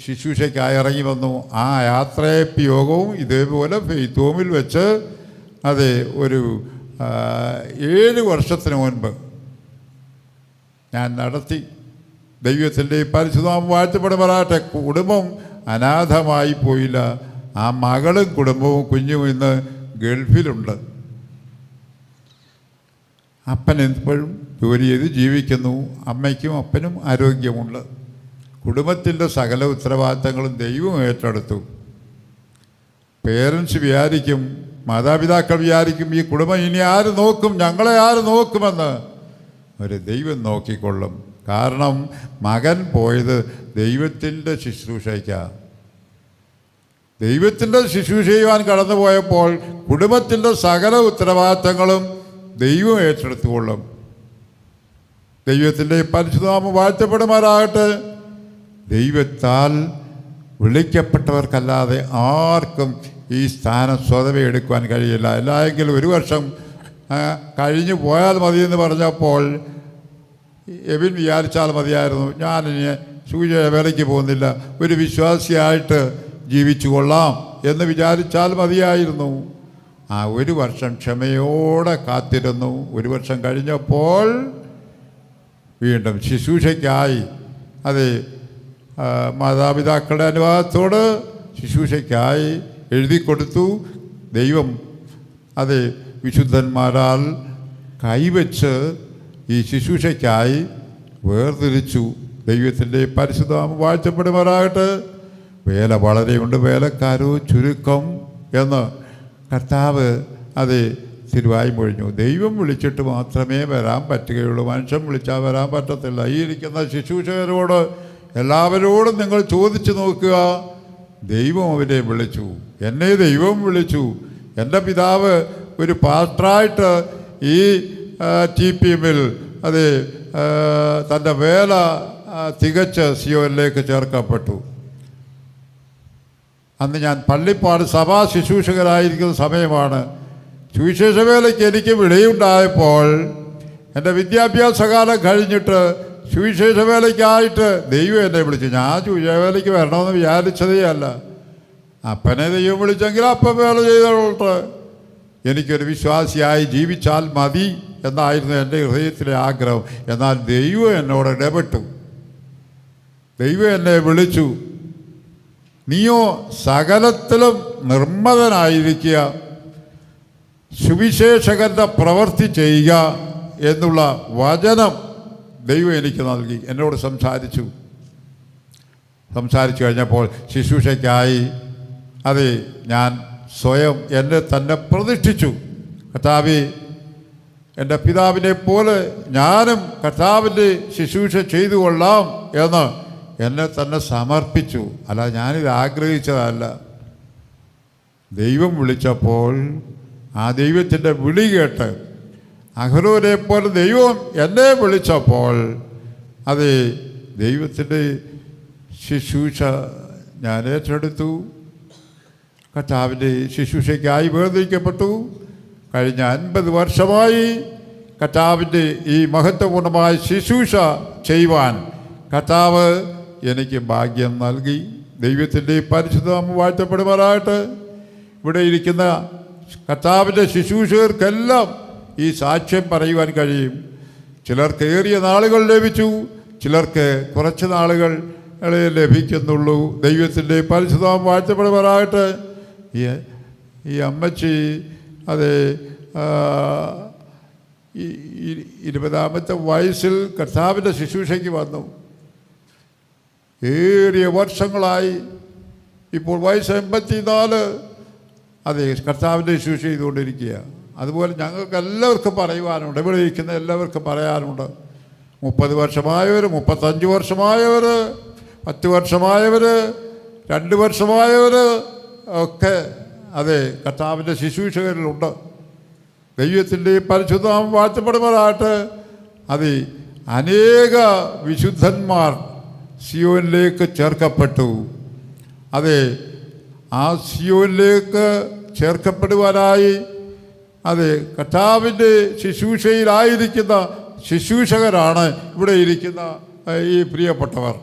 ശുശ്രൂഷയ്ക്കായി ഇറങ്ങി വന്നു. ആ യാത്രയപ്പ് യോഗവും ഇതേപോലെ ഫെയ്ത്ത് ഹോമിൽ വെച്ച് ഒരു 7 വർഷത്തിന് മുൻപ് ഞാൻ നടത്തി. ദൈവത്തിൻ്റെ പരിശുദ്ധനാമം വാഴ്ത്തപ്പെടുമാറാകട്ടെ. കുടുംബം അനാഥമായി പോയില്ല. ആ മകളും കുടുംബവും കുഞ്ഞും ഇന്ന് ഗൾഫിലുണ്ട്. അപ്പൻ എപ്പോഴും ജോലി ചെയ്ത് ജീവിക്കുന്നു. അമ്മയ്ക്കും അപ്പനും ആരോഗ്യമുണ്ട്. കുടുംബത്തിൻ്റെ സകല ഉത്തരവാദിത്തങ്ങളും ദൈവം ഏറ്റെടുത്തു. പേരൻസ് വിചാരിക്കും, മാതാപിതാക്കൾ വിചാരിക്കും, ഈ കുടുംബം ഇനി ആര് നോക്കും, ഞങ്ങളെ ആര് നോക്കുമെന്ന്. ഒരു ദൈവം നോക്കിക്കൊള്ളും. കാരണം മകൻ പോയത് ദൈവത്തിൻ്റെ ശുശ്രൂഷയ്ക്കാണ്. ദൈവത്തിൻ്റെ ശുശ്രൂഷ ചെയ്യുവാൻ കടന്നുപോയപ്പോൾ കുടുംബത്തിൻ്റെ സകല ഉത്തരവാദിത്തങ്ങളും ദൈവം ഏറ്റെടുത്തുകൊള്ളും. ദൈവത്തിൻ്റെ പരിശുദ്ധനാമം വാഴ്ത്തപ്പെടുമാറാകട്ടെ. ദൈവത്താൽ വിളിക്കപ്പെട്ടവർക്കല്ലാതെ ആർക്കും ഈ സ്ഥാനം സ്വതവേ എടുക്കുവാൻ കഴിയില്ല. എല്ലായെങ്കിലും 1 വർഷം കഴിഞ്ഞു പോയാൽ മതിയെന്ന് പറഞ്ഞപ്പോൾ എബിൻ വിചാരിച്ചാൽ മതിയായിരുന്നു, ഞാനിനി സുവിശേഷ വേലയ്ക്ക് പോകുന്നില്ല, ഒരു വിശ്വാസിയായിട്ട് ജീവിച്ചു കൊള്ളാം എന്ന് വിചാരിച്ചാൽ മതിയായിരുന്നു. 1 വർഷം ക്ഷമയോടെ കാത്തിരുന്നു. 1 വർഷം കഴിഞ്ഞപ്പോൾ വീണ്ടും ശുശ്രൂഷയ്ക്കായി, അത് മാതാപിതാക്കളുടെ അനുവാദത്തോട് ശുശ്രൂഷയ്ക്കായി എഴുതി കൊടുത്തു. ദൈവം അത് വിശുദ്ധന്മാരാൽ കൈവച്ച് ഈ ശുശ്രൂഷയ്ക്കായി വേർതിരിച്ചു. ദൈവത്തിൻ്റെ പരിശുദ്ധനാമം വാഴ്ത്തപ്പെടുമാറാകട്ടെ. വേല വളരെയുണ്ട്, വേലക്കാരോ ചുരുക്കം എന്ന് കർത്താവ് അത് തിരുവായി മൊഴിഞ്ഞു. ദൈവം വിളിച്ചിട്ട് മാത്രമേ വരാൻ പറ്റുകയുള്ളൂ, മനുഷ്യൻ വിളിച്ചാൽ വരാൻ പറ്റത്തില്ല. ഈ ഇരിക്കുന്ന ശുശ്രൂഷകരോട് എല്ലാവരോടും നിങ്ങൾ ചോദിച്ചു നോക്കുക. ദൈവം അവരെ വിളിച്ചു, എന്നെ ദൈവം വിളിച്ചു. എൻ്റെ പിതാവ് ഒരു പാസ്റ്ററായിട്ട് ഈ TPM-ൽ അത് തൻ്റെ വേല തികച്ച് സിയോനിലേക്ക് ചേർക്കപ്പെട്ടു. അന്ന് ഞാൻ പള്ളിപ്പാട് സഭാ ശുശ്രൂഷകരായിരിക്കുന്ന സമയമാണ്. സുവിശേഷ വേലയ്ക്ക് എനിക്ക് വിളിയുണ്ടായപ്പോൾ എൻ്റെ വിദ്യാഭ്യാസ കാലം കഴിഞ്ഞിട്ട് സുവിശേഷ വേലയ്ക്കായിട്ട് ദൈവം എന്നെ വിളിച്ചു. ഞാൻ സുവിശേഷ വേലയ്ക്ക് വരണമെന്ന് വിചാരിച്ചതേ അല്ല. അപ്പനെ ദൈവം വിളിച്ചെങ്കിൽ അപ്പം വേല ചെയ്തോട്ടെ, എനിക്കൊരു വിശ്വാസിയായി ജീവിച്ചാൽ മതി എന്നായിരുന്നു എൻ്റെ ഹൃദയത്തിലെ ആഗ്രഹം. എന്നാൽ ദൈവം എന്നോട് ഇടപെട്ടു, ദൈവം എന്നെ വിളിച്ചു. നീയോ സകലത്തിലും നിർമ്മതനായിരിക്കുക, സുവിശേഷകൻ്റെ പ്രവൃത്തി ചെയ്യുക എന്നുള്ള വചനം ദൈവം എനിക്ക് നൽകി. എന്നോട് സംസാരിച്ചു കഴിഞ്ഞപ്പോൾ ശുശ്രൂഷയ്ക്കായി അത് ഞാൻ സ്വയം എന്നെ തന്നെ പ്രതിഷ്ഠിച്ചു. കർത്താവേ, എൻ്റെ പിതാവിനെ പോലെ ഞാനും കർത്താവിൻ്റെ ശുശ്രൂഷ ചെയ്തു കൊള്ളാം എന്ന് എന്നെ തന്നെ സമർപ്പിച്ചു. അല്ല, ഞാനിത് ആഗ്രഹിച്ചതല്ല. ദൈവം വിളിച്ചപ്പോൾ ആ ദൈവത്തിൻ്റെ വിളി കേട്ട് അഹരോനെ പോലെ ദൈവം എന്നെ വിളിച്ചപ്പോൾ അത് ദൈവത്തിൻ്റെ ശുശ്രൂഷ ഞാൻ ഏറ്റെടുത്തു. കർത്താവിൻ്റെ ശുശ്രൂഷയ്ക്കായി വേർതിരിക്കപ്പെട്ടു. കഴിഞ്ഞ 50 വർഷമായി കർത്താവിൻ്റെ ഈ മഹത്വപൂർണ്ണമായ ശുശ്രൂഷ ചെയ്യുവാൻ കർത്താവ് എനിക്ക് ഭാഗ്യം നൽകി. ദൈവത്തിൻ്റെ പരിശുദ്ധനാമം വാഴ്ത്തപ്പെടുമാറാകട്ടെ. ഇവിടെ ഇരിക്കുന്ന കർത്താവിൻ്റെ ശുശ്രൂഷകർക്കെല്ലാം ഈ സാക്ഷ്യം പറയുവാൻ കഴിയും. ചിലർക്ക് ഏറിയ നാളുകൾ ലഭിച്ചു, ചിലർക്ക് കുറച്ച് നാളുകൾ ലഭിക്കുന്നുള്ളൂ. ദൈവത്തിൻ്റെ പരിശുദ്ധനാമം വാഴ്ത്തപ്പെടുമാറാകട്ടെ. ഈ അമ്മച്ചി അത് 20ാമത്തെ വയസ്സിൽ കർത്താവിൻ്റെ ശുശ്രൂഷയ്ക്ക് വന്നു. ഏറിയ വർഷങ്ങളായി, ഇപ്പോൾ വയസ്സ് 84. അതെ, കർത്താവിൻ്റെ ശുശ്രൂഷ ചെയ്തുകൊണ്ടിരിക്കുക. അതുപോലെ ഞങ്ങൾക്ക് എല്ലാവർക്കും പറയുവാനുണ്ട്, ഇവിടെ ഇരിക്കുന്ന എല്ലാവർക്കും പറയാനുണ്ട്. 30 വർഷമായവർ, 35 വർഷമായവർ, 10 വർഷമായവർ, 2 വർഷമായവർ ഒക്കെ അതെ കർത്താവിൻ്റെ ശുശ്രൂഷകരിലുണ്ട്. ദൈവത്തിൻ്റെ പരിശുദ്ധനാമം വാഴ്ത്തപ്പെടുമാറാകട്ടെ. അത് അനേക വിശുദ്ധന്മാർ സിയോനിലേക്ക് ചേർക്കപ്പെട്ടു. അതെ, ആ സിയോനിലേക്ക് ചേർക്കപ്പെടുവാനായി അതെ കർത്താവിൻ്റെ ശുശ്രൂഷയിലായിരിക്കുന്ന ശുശ്രൂഷകരാണ് ഇവിടെ ഇരിക്കുന്ന ഈ പ്രിയപ്പെട്ടവർ.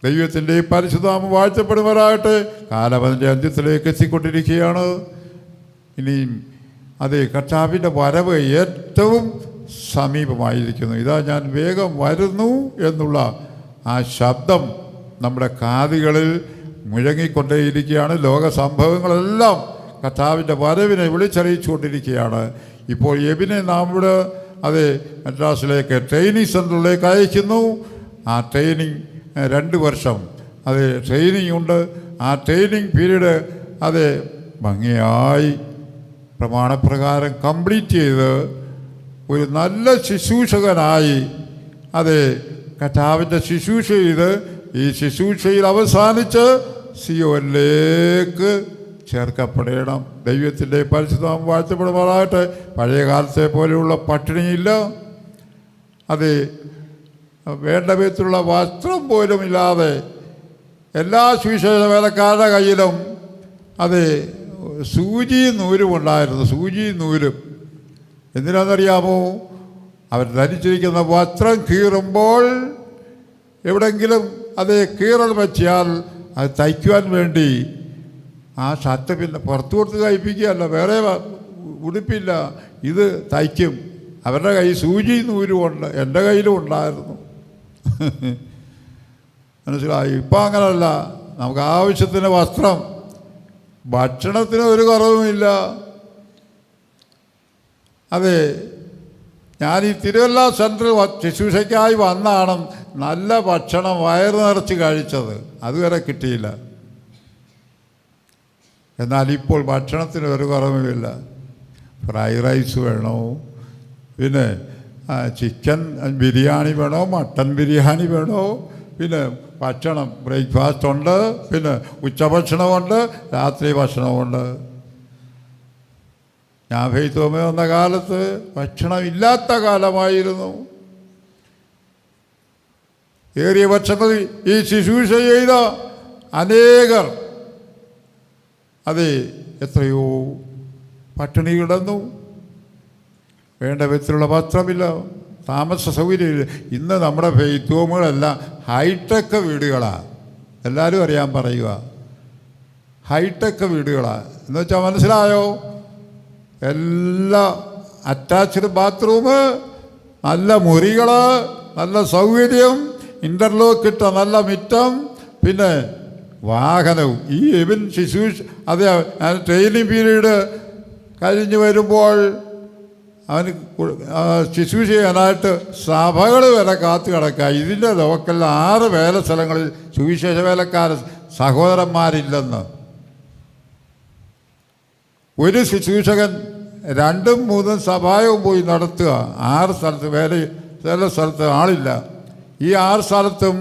ദൈവത്തിൻ്റെ പരിശുദ്ധനാമം വാഴ്ത്തപ്പെടുമാറാകട്ടെ. കാലം അതിൻ്റെ അന്ത്യത്തിലേക്ക് എത്തിക്കൊണ്ടിരിക്കുകയാണ്. ഇനിയും അതെ കർത്താവിൻ്റെ വരവ് ഏറ്റവും സമീപമായിരിക്കുന്നു. ഇതാ ഞാൻ വേഗം വരുന്നു എന്നുള്ള ആ ശബ്ദം നമ്മുടെ കാതുകളിൽ മുഴങ്ങിക്കൊണ്ടേയിരിക്കുകയാണ്. ലോക സംഭവങ്ങളെല്ലാം കർത്താവിൻ്റെ വരവിനെ വിളിച്ചറിയിച്ചുകൊണ്ടിരിക്കുകയാണ്. ഇപ്പോൾ എബിനെ നാം ഇവിടെ അത് മദ്രാസിലേക്ക് ട്രെയിനിങ് സെൻ്ററിലേക്ക് അയക്കുന്നു. ആ ട്രെയിനിങ് 2 വർഷം അത് ട്രെയിനിങ് ഉണ്ട്. ആ ട്രെയിനിങ് പീരീഡ് അത് ഭംഗിയായി പ്രമാണപ്രകാരം കംപ്ലീറ്റ് ചെയ്ത് ഒരു നല്ല ശുശ്രൂഷകനായി അത് കർത്താവിൻ്റെ ശുശ്രൂഷ ചെയ്ത് ഈ ശുശ്രൂഷയിൽ അവസാനിച്ച് സിയോനിലേക്ക് ചേർക്കപ്പെടണം. ദൈവത്തിൻ്റെ പരിശുദ്ധം വാഴ്ത്തപ്പെടുമാറാകട്ടെ. പഴയ കാലത്തെ പോലെയുള്ള പട്ടിണിയില്ല. അത് വേണ്ട വിധത്തിലുള്ള വസ്ത്രം പോലും ഇല്ലാതെ എല്ലാ സുവിശേഷ വേലക്കാരുടെ കയ്യിലും അത് സൂചി നൂലും ഉണ്ടായിരുന്നു. സൂചി നൂലും എന്തിനാണെന്നറിയാമോ? അവർ ധരിച്ചിരിക്കുന്ന വസ്ത്രം കീറുമ്പോൾ എവിടെങ്കിലും അത് കീറൽ വെച്ചാൽ അത് തയ്ക്കുവാൻ വേണ്ടി ആ ഷർട്ട് പിന്നെ പുറത്തു കൊടുത്ത് തയ്പ്പിക്കുകയല്ല, വേറെ ഉടുപ്പില്ല, ഇത് തയ്ക്കും. അവരുടെ കയ്യിൽ സൂചി നൂലും ഉണ്ട്, എൻ്റെ കയ്യിലും ഉണ്ടായിരുന്നു. മനസ്സിലായി? ഇപ്പം അങ്ങനല്ല. നമുക്ക് ആവശ്യത്തിന് വസ്ത്രം, ഭക്ഷണത്തിന് ഒരു കുറവുമില്ല. അതെ, ഞാൻ ഈ തിരുവല്ല സെൻട്രൽ ശുശ്രൂഷയ്ക്കായി വന്നാണ് നല്ല ഭക്ഷണം വയറ് നിറച്ച് കഴിച്ചത്. അതുവരെ കിട്ടിയില്ല. എന്നാൽ ഇപ്പോൾ ഭക്ഷണത്തിന് ഒരു കുറവുമില്ല. ഫ്രൈഡ് റൈസ് വേണോ, പിന്നെ ചിക്കൻ ബിരിയാണി വേണോ, മട്ടൻ ബിരിയാണി വേണോ, പിന്നെ ഭക്ഷണം ബ്രേക്ക്ഫാസ്റ്റ് ഉണ്ട്, പിന്നെ ഉച്ചഭക്ഷണമുണ്ട്, രാത്രി ഭക്ഷണമുണ്ട്. ഞാൻ ഫെയ്ത്തോമ വന്ന കാലത്ത് ഭക്ഷണം ഇല്ലാത്ത കാലമായിരുന്നു. ഏറിയ വർഷങ്ങളിൽ ഈ ശുശ്രൂഷ ചെയ്ത അനേകർ അതെ എത്രയോ പട്ടിണി കിടന്നു. വേണ്ട വിധത്തിലുള്ള വസ്ത്രമില്ല, താമസ സൗകര്യമില്ല. ഇന്ന് നമ്മുടെ ഫെയ്ത്തോമുകളെല്ലാം ഹൈടെക് വീടുകളാണ്. എല്ലാവരും അറിയാൻ പറയുക, ഹൈടെക് വീടുകളാണ് എന്ന് വെച്ചാൽ മനസ്സിലായോ? എല്ലാ അറ്റാച്ച്ഡ് ബാത്റൂം, നല്ല മുറികൾ, നല്ല സൗകര്യം, ഇൻ്റർലോക്ക് ഇട്ട നല്ല മിറ്റം, പിന്നെ വാഹനവും. ഈ ഇവൻ ശുശ്രൂഷ അത് ട്രെയിനിങ് പീരീഡ് കഴിഞ്ഞ് വരുമ്പോൾ അവന് ശുശ്രൂഷ ചെയ്യാനായിട്ട് സഭകൾ വരെ കാത്തു കിടക്കുക. ഇതിൻ്റെ ലോക്കലിൽ 6 വേല സ്ഥലങ്ങളിൽ സുവിശേഷ വേലക്കാർ സഹോദരന്മാരില്ലെന്ന്. ഒരു ശുശ്രൂഷകൻ 2ഉം 3ഉം സഭായവും പോയി നടത്തുക. 6 സ്ഥലത്ത് വേല സ്ഥലത്ത് ആളില്ല. ഈ 6 സ്ഥലത്തും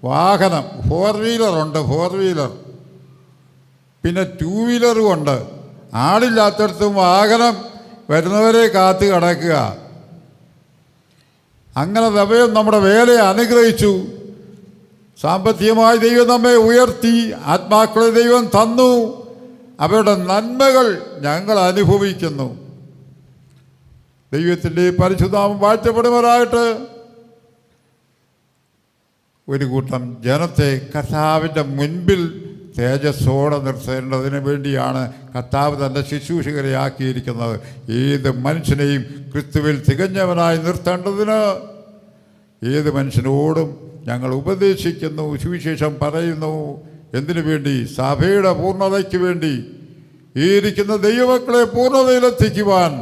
വാഹനം 4 വീലറുണ്ട്, 4 വീലർ, പിന്നെ 2 വീലറും ഉണ്ട്. ആളില്ലാത്തടത്തും വാഹനം വരുന്നവരെ കാത്ത് കിടക്കുക. അങ്ങനെ ദൈവം നമ്മുടെ വേലയെ അനുഗ്രഹിച്ചു. സാമ്പത്തികമായി ദൈവം നമ്മെ ഉയർത്തി, ആത്മാക്കളെ ദൈവം തന്നു. അവരുടെ നന്മകൾ ഞങ്ങൾ അനുഭവിക്കുന്നു. ദൈവത്തിൻ്റെ പരിശുദ്ധനാമം വാഴ്ത്തപ്പെടുമാറാകട്ടെ. ഒരു കൂട്ടം ജനത്തെ കർത്താവിൻ്റെ മുൻപിൽ തേജസ്സോടെ നിർത്തേണ്ടതിന് വേണ്ടിയാണ് കർത്താവ് തൻ്റെ ശുശ്രൂഷകരെ ആക്കിയിരിക്കുന്നത്. ഏത് മനുഷ്യനെയും ക്രിസ്തുവിൽ തികഞ്ഞവനായി നിർത്തേണ്ടതിന് ഏത് മനുഷ്യനോടും ഞങ്ങൾ ഉപദേശിക്കുന്നു, സുവിശേഷം പറയുന്നു. എന്തിനു വേണ്ടി? സഭയുടെ പൂർണ്ണതയ്ക്ക് വേണ്ടി. ഈ ഇരിക്കുന്ന ദൈവമക്കളെ പൂർണ്ണതയിലെത്തിക്കുവാൻ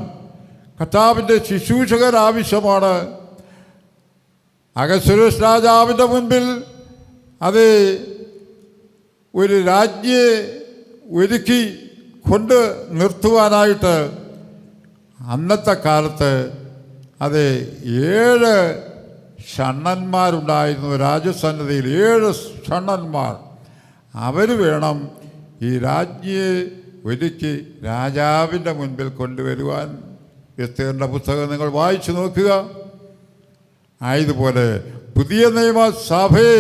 കർത്താവിൻ്റെ ശുശ്രൂഷകർ ആവശ്യമാണ്. അഗസ്വരസ് രാജാവിൻ്റെ മുൻപിൽ അത് ഒരു രാജ്ഞിയെ ഒരുക്കി കൊണ്ട് നിർത്തുവാനായിട്ട് അന്നത്തെ കാലത്ത് അത് 7 ഷണ്ണന്മാരുണ്ടായിരുന്നു. രാജസന്നിധിയിൽ 7 ഷണ്ണന്മാർ. അവർ വേണം ഈ രാജ്ഞിയെ ഒരുക്കി രാജാവിൻ്റെ മുൻപിൽ കൊണ്ടുവരുവാൻ. എസ്തേറിൻ്റെ പുസ്തകം നിങ്ങൾ വായിച്ചു നോക്കുക. ആയതുപോലെ പുതിയ നിയമസഭയെ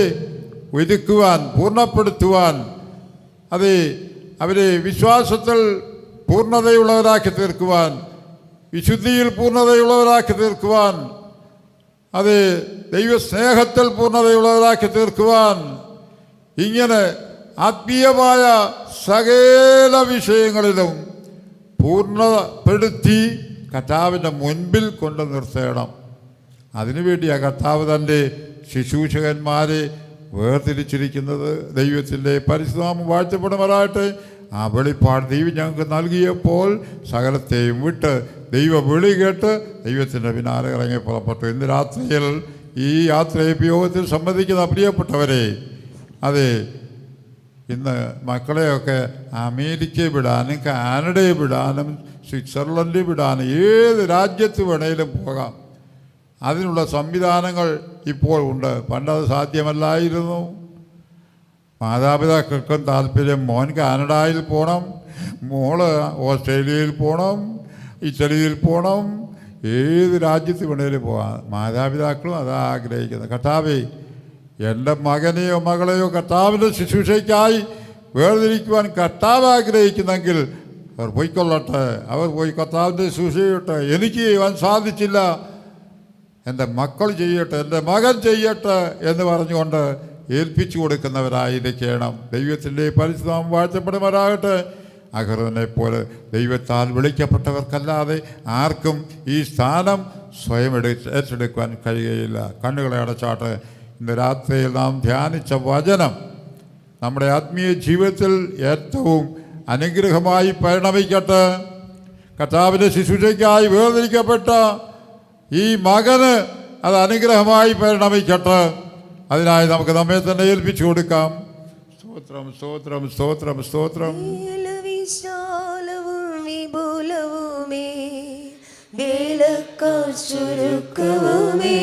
ഒരുക്കുവാൻ, പൂർണ്ണപ്പെടുത്തുവാൻ, അത് അവരെ വിശ്വാസത്തിൽ പൂർണ്ണതയുള്ളവരാക്കി തീർക്കുവാൻ, വിശുദ്ധിയിൽ പൂർണ്ണതയുള്ളവരാക്കി തീർക്കുവാൻ, അത് ദൈവസ്നേഹത്തിൽ പൂർണ്ണതയുള്ളവരാക്കി തീർക്കുവാൻ, ഇങ്ങനെ ആത്മീയമായ സകല വിഷയങ്ങളിലും പൂർണ്ണപ്പെടുത്തി കർത്താവിൻ്റെ മുൻപിൽ കൊണ്ട് നിർത്തണം. അതിനുവേണ്ടിയാണ് കർത്താവ് തൻ്റെ ശുശ്രൂഷകന്മാരെ വേർതിരിച്ചിരിക്കുന്നത്. ദൈവത്തിൻ്റെ പരിശുദ്ധനാമം വാഴ്ത്തപ്പെടുമാറാകട്ടെ. ആ വെളിപ്പാട് ദൈവം ഞങ്ങൾക്ക് നൽകിയപ്പോൾ സകലത്തെയും വിട്ട് ദൈവ വിളി കേട്ട് ദൈവത്തിൻ്റെ പിന്നാലെ ഇറങ്ങി പുറപ്പെട്ടു. ഇന്ന് രാത്രിയിൽ ഈ യാത്രയപ്യോഗത്തിൽ സംബന്ധിക്കുന്ന പ്രിയപ്പെട്ടവരെ, അതെ, ഇന്ന് മക്കളെയൊക്കെ അമേരിക്കയിൽ വിടാനും കാനഡയിൽ വിടാനും സ്വിറ്റ്സർലൻഡിൽ വിടാനും ഏത് രാജ്യത്ത് വേണേലും പോകാം. അതിനുള്ള സംവിധാനങ്ങൾ ഇപ്പോൾ ഉണ്ട്. പണ്ടത് സാധ്യമല്ലായിരുന്നു. മാതാപിതാക്കൾക്കും താല്പര്യം മോൻ കാനഡയിൽ പോകണം, മോള് ഓസ്ട്രേലിയയിൽ പോകണം, ഇറ്റലിയിൽ പോകണം, ഏത് രാജ്യത്ത് വേണേലും പോകാം. മാതാപിതാക്കളും അതാ ആഗ്രഹിക്കുന്നത്. കർത്താവേ, എൻ്റെ മകനെയോ മകളെയോ കർത്താവിൻ്റെ ശുശ്രൂഷയ്ക്കായി വേർതിരിക്കുവാൻ കർത്താവ് ആഗ്രഹിക്കുന്നെങ്കിൽ അവർ പോയിക്കൊള്ളട്ടെ, അവർ പോയി കർത്താവിൻ്റെ ശുശ്രൂഷ ചെയ്യട്ടെ. എനിക്ക് ചെയ്യുവാൻ സാധിച്ചില്ല, എൻ്റെ മക്കൾ ചെയ്യട്ടെ, എൻ്റെ മകൻ ചെയ്യട്ടെ എന്ന് പറഞ്ഞുകൊണ്ട് ഏൽപ്പിച്ചു കൊടുക്കുന്നവരായിരിക്കണം. ദൈവത്തിൻ്റെ പരിശുദ്ധം വാഴ്ത്തപ്പെടുമാറാകട്ടെ. അഹരോനെ പോലെ ദൈവത്താൽ വിളിക്കപ്പെട്ടവർക്കല്ലാതെ ആർക്കും ഈ സ്ഥാനം സ്വയം ഏറ്റെടുക്കുവാൻ കഴിയുകയില്ല. കണ്ണുകളെ അടച്ചാട്ട്. ഇന്ന് രാത്രിയിൽ നാം ധ്യാനിച്ച വചനം നമ്മുടെ ആത്മീയ ജീവിതത്തിൽ ഏറ്റവും അനുഗ്രഹമായി പരിണമിക്കട്ടെ. കർത്താവിൻ്റെ ശുശ്രൂഷയ്ക്കായി വേർതിരിക്കപ്പെട്ട ഈ മകന് അത് അനുഗ്രഹമായി പരിണമിക്കട്ടെ. അതിനായി നമുക്ക് നമ്മെ തന്നെ ഏൽപ്പിച്ചു കൊടുക്കാം. സ്തോത്രം, സ്തോത്രം, സ്തോത്രം, സ്തോത്രം. വിശാലവും വിപുലവുമേ, വേലക്കാർ ചുരുക്കവുമേ,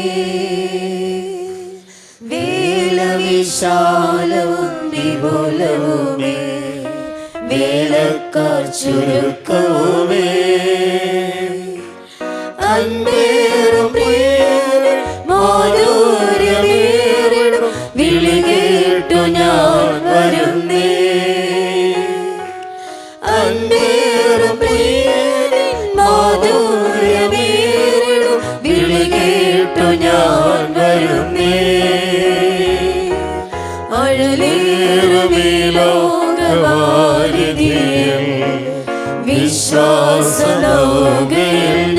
വിശാലവും വിപുലവുമേ, വേലക്കാർ ചുരുക്കവുമേ, അൻപേറും പ്രിയരെ മാധുര്യമേറിടും വിളി കേട്ടു ഞാൻ വരുന്നേ. അൻപേറും പ്രിയരെ മാധുര്യമേറിടും വിളി കേട്ടു ഞാൻ വരുന്നേ. അഴലേറുമേ ലോകവാരിധിയിൽ വിശ്വാസനൗകയിൽ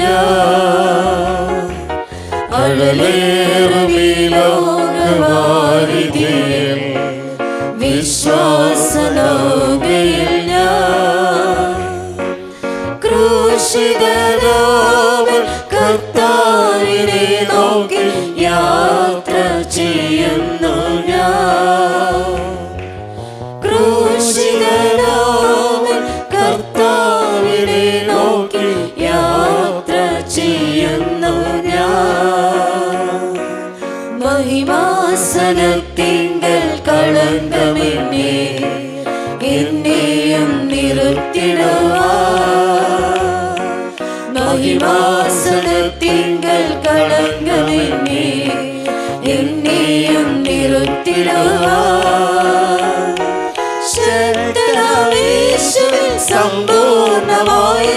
ഞാൻ, അഴലേറുമേ ലോകവാരിധിയിൽ വിശ്വാസനൗകയിൽ ഞാൻ, ക്രൂശിതനാമൻ കർത്താവിനെ നോക്കി യാത്ര ചെയ്യുന്നു ഞാൻ. ക്രൂശിതനാമൻ കർത്താവിനെ നോക്കി യാത്ര ചെയ്യുന്നു ഞാൻ. മഹിമാസനത്തിങ്കൽ കളങ്കമെന്നെ എന്നെയും നിർത്തിടുവാൻ, മഹിമാസനത്തിങ്കൽ കളങ്കമെന്നെ എന്നെയും നിർത്തിടുവാൻ, ശക്തനാമേശുവിൽ സമ്പൂർണമായി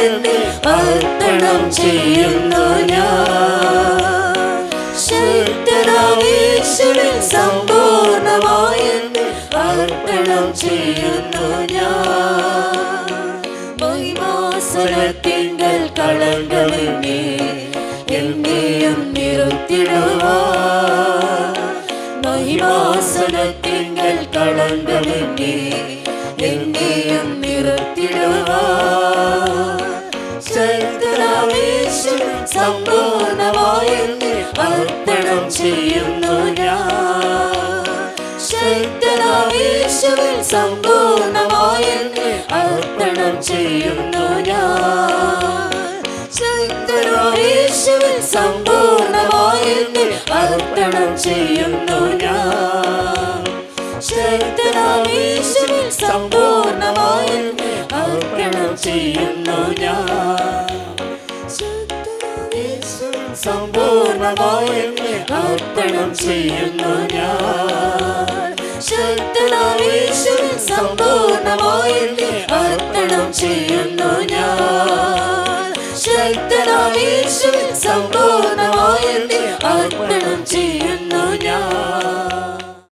അർപ്പണം ചെയ്യുന്നു ഞാൻ. ശക്തനാമേശുവിൽ സമ്പൂർണമായി അർപ്പണം ചെയ്യുന്നു ഞാൻ. മഹിമാസനത്തിങ്കൽ കളങ്കമെന്നെ എന്നെയും നിർത്തിടുവാൻ, മഹിമാസനത്തിങ്കൽ കളങ്കമെന്നെ എന്നെയും നിർത്തിടുവാൻ, ശക്തനാമേശുവിൽ സമ്പൂർണമായി അർപ്പണം ചെയ്യുന്നു ഞാൻ. ശക്തനാമേശുവിൽ സമ്പൂർണമായി അർപ്പണം ചെയ്യുന്നു ഞാൻ. ശക്തനാമേശുവിൽ സമ്പൂർണമായി അർപ്പണം ചെയ്യുന്നു ഞാൻ. ശക്തനാമേശുവിൽ സമ്പൂർണമായി അർപ്പണം ചെയ്യുന്നു ഞാൻ. ശക്തനാമേശുവിൽ സമ്പൂർണമായി അർപ്പണം ചെയ്യുന്നു ഞാൻ. ശക്തനാമേശുവിൽ സമ്പൂർണമായി അർപ്പണം ചെയ്യുന്നു ഞാൻ. ശക്തനാമേശുവിൽ സമ്പൂർണമായി അർപ്പണം ചെയ്യുന്നു.